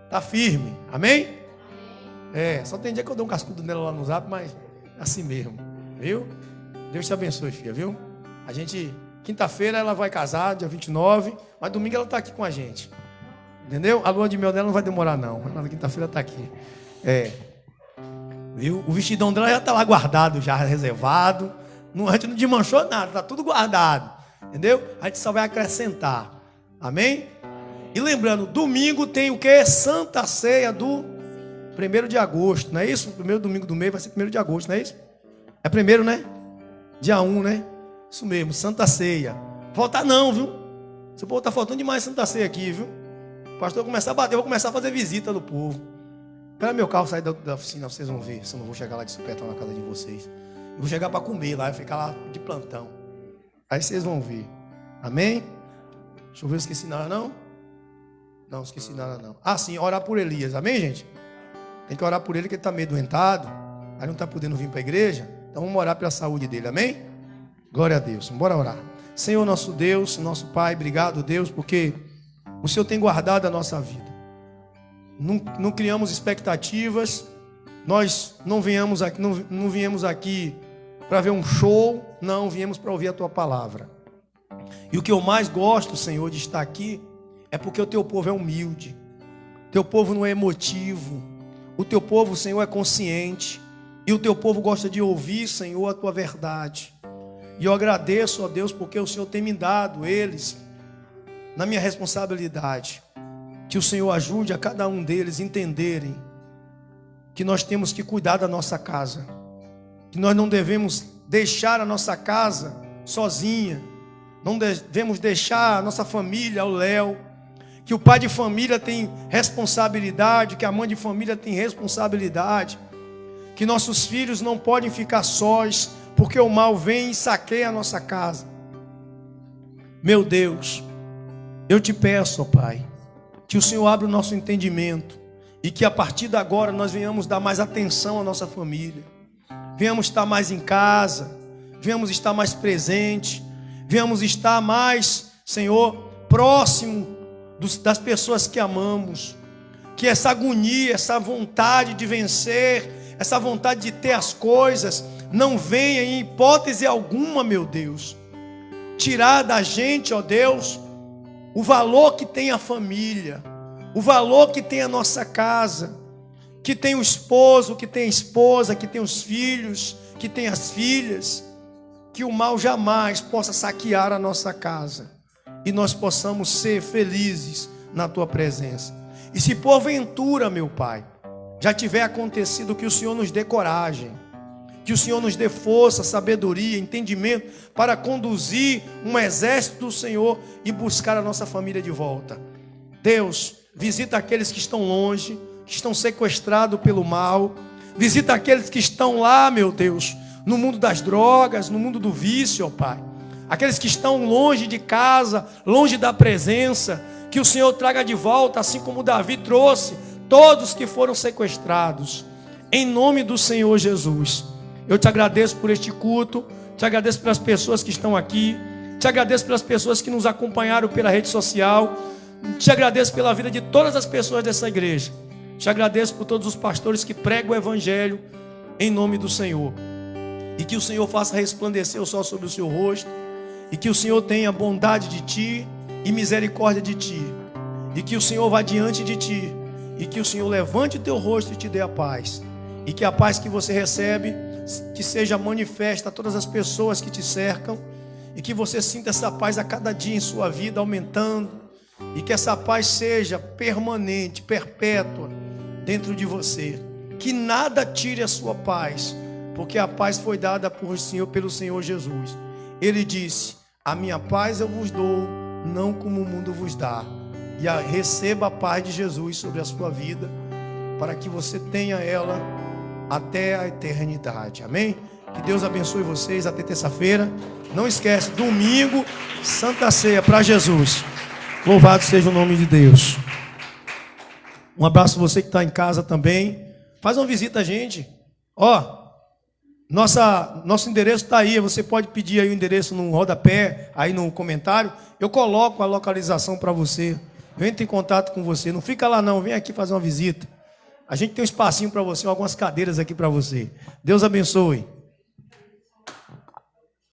está firme. Amém? Só tem dia que eu dou um cascudo nela lá no zap, mas é assim mesmo. Viu? Deus te abençoe, filha, viu? A gente, quinta-feira ela vai casar, dia 29, mas domingo ela está aqui com a gente. Entendeu? A lua de mel dela não vai demorar, não. Na quinta-feira está aqui. Viu? O vestidão dela já está lá guardado, já reservado. A gente não desmanchou nada, está tudo guardado. Entendeu? A gente só vai acrescentar. Amém? E lembrando, domingo tem o que? Santa Ceia do 1º de agosto, não é isso? O primeiro domingo do mês vai ser 1º de agosto, não é isso? É primeiro, né? Dia 1, né? Isso mesmo, Santa Ceia. Faltar não, viu? Esse povo está faltando demais Santa Ceia aqui, viu? O pastor começar a bater, eu vou começar a fazer visita do povo. Espera meu carro sair da oficina, vocês vão ver. Se eu não vou chegar lá de supetão na casa de vocês. Eu vou chegar para comer lá, eu ficar lá de plantão. Aí vocês vão ver. Amém? Deixa eu ver se esqueci nada, não? Não, esqueci nada, não. Ah, sim, orar por Elias. Amém, gente? Tem que orar por ele, que ele está meio doentado. Aí não está podendo vir para a igreja. Então vamos orar pela saúde dele, amém? Glória a Deus, bora orar. Senhor nosso Deus, nosso Pai, obrigado, Deus, porque o Senhor tem guardado a nossa vida. Não criamos expectativas. Nós não viemos aqui para ver um show. Não, viemos para ouvir a Tua palavra. E o que eu mais gosto, Senhor, de estar aqui é porque o Teu povo é humilde. O Teu povo não é emotivo. O Teu povo, Senhor, é consciente. E o Teu povo gosta de ouvir, Senhor, a Tua verdade. E eu agradeço a Deus porque o Senhor tem me dado eles na minha responsabilidade. Que o Senhor ajude a cada um deles a entenderem que nós temos que cuidar da nossa casa. Que nós não devemos deixar a nossa casa sozinha. Não devemos deixar a nossa família ao léu. Que o pai de família tem responsabilidade, que a mãe de família tem responsabilidade. Que nossos filhos não podem ficar sós, porque o mal vem e saqueia a nossa casa. Meu Deus, eu te peço, ó Pai, que o Senhor abra o nosso entendimento e que a partir de agora nós venhamos dar mais atenção à nossa família. Venhamos estar mais em casa, venhamos estar mais presente, venhamos estar mais, Senhor, próximo das pessoas que amamos. Que essa agonia, essa vontade de vencer, essa vontade de ter as coisas, não venha em hipótese alguma, meu Deus, tirar da gente, ó Deus, o valor que tem a família, o valor que tem a nossa casa, que tem o esposo, que tem a esposa, que tem os filhos, que tem as filhas, que o mal jamais possa saquear a nossa casa e nós possamos ser felizes na tua presença. E se porventura, meu Pai, já tiver acontecido, que o Senhor nos dê coragem, que o Senhor nos dê força, sabedoria, entendimento para conduzir um exército do Senhor e buscar a nossa família de volta. Deus, visita aqueles que estão longe, que estão sequestrados pelo mal. Visita aqueles que estão lá, meu Deus, no mundo das drogas, no mundo do vício, ó Pai. Aqueles que estão longe de casa, longe da presença, que o Senhor traga de volta, assim como Davi trouxe todos que foram sequestrados. Em nome do Senhor Jesus. Eu te agradeço por este culto, te agradeço pelas pessoas que estão aqui, te agradeço pelas pessoas que nos acompanharam pela rede social, te agradeço pela vida de todas as pessoas dessa igreja, te agradeço por todos os pastores que pregam o evangelho em nome do Senhor, e que o Senhor faça resplandecer o sol sobre o seu rosto, e que o Senhor tenha bondade de ti e misericórdia de ti, e que o Senhor vá diante de ti, e que o Senhor levante o teu rosto e te dê a paz, e que a paz que você recebe que seja manifesta a todas as pessoas que te cercam, e que você sinta essa paz a cada dia em sua vida aumentando, e que essa paz seja permanente, perpétua dentro de você, que nada tire a sua paz, porque a paz foi dada pelo Senhor Jesus. Ele disse: a minha paz eu vos dou, não como o mundo vos dá. E receba a paz de Jesus sobre a sua vida, para que você tenha ela até a eternidade. Amém? Que Deus abençoe vocês até terça-feira. Não esquece, domingo, Santa Ceia para Jesus. Louvado seja o nome de Deus. Um abraço a você que está em casa também. Faz uma visita a gente. Nosso endereço está aí. Você pode pedir aí o endereço no rodapé, aí no comentário. Eu coloco a localização para você. Eu entro em contato com você. Não fica lá não, vem aqui fazer uma visita. A gente tem um espacinho para você, algumas cadeiras aqui para você. Deus abençoe.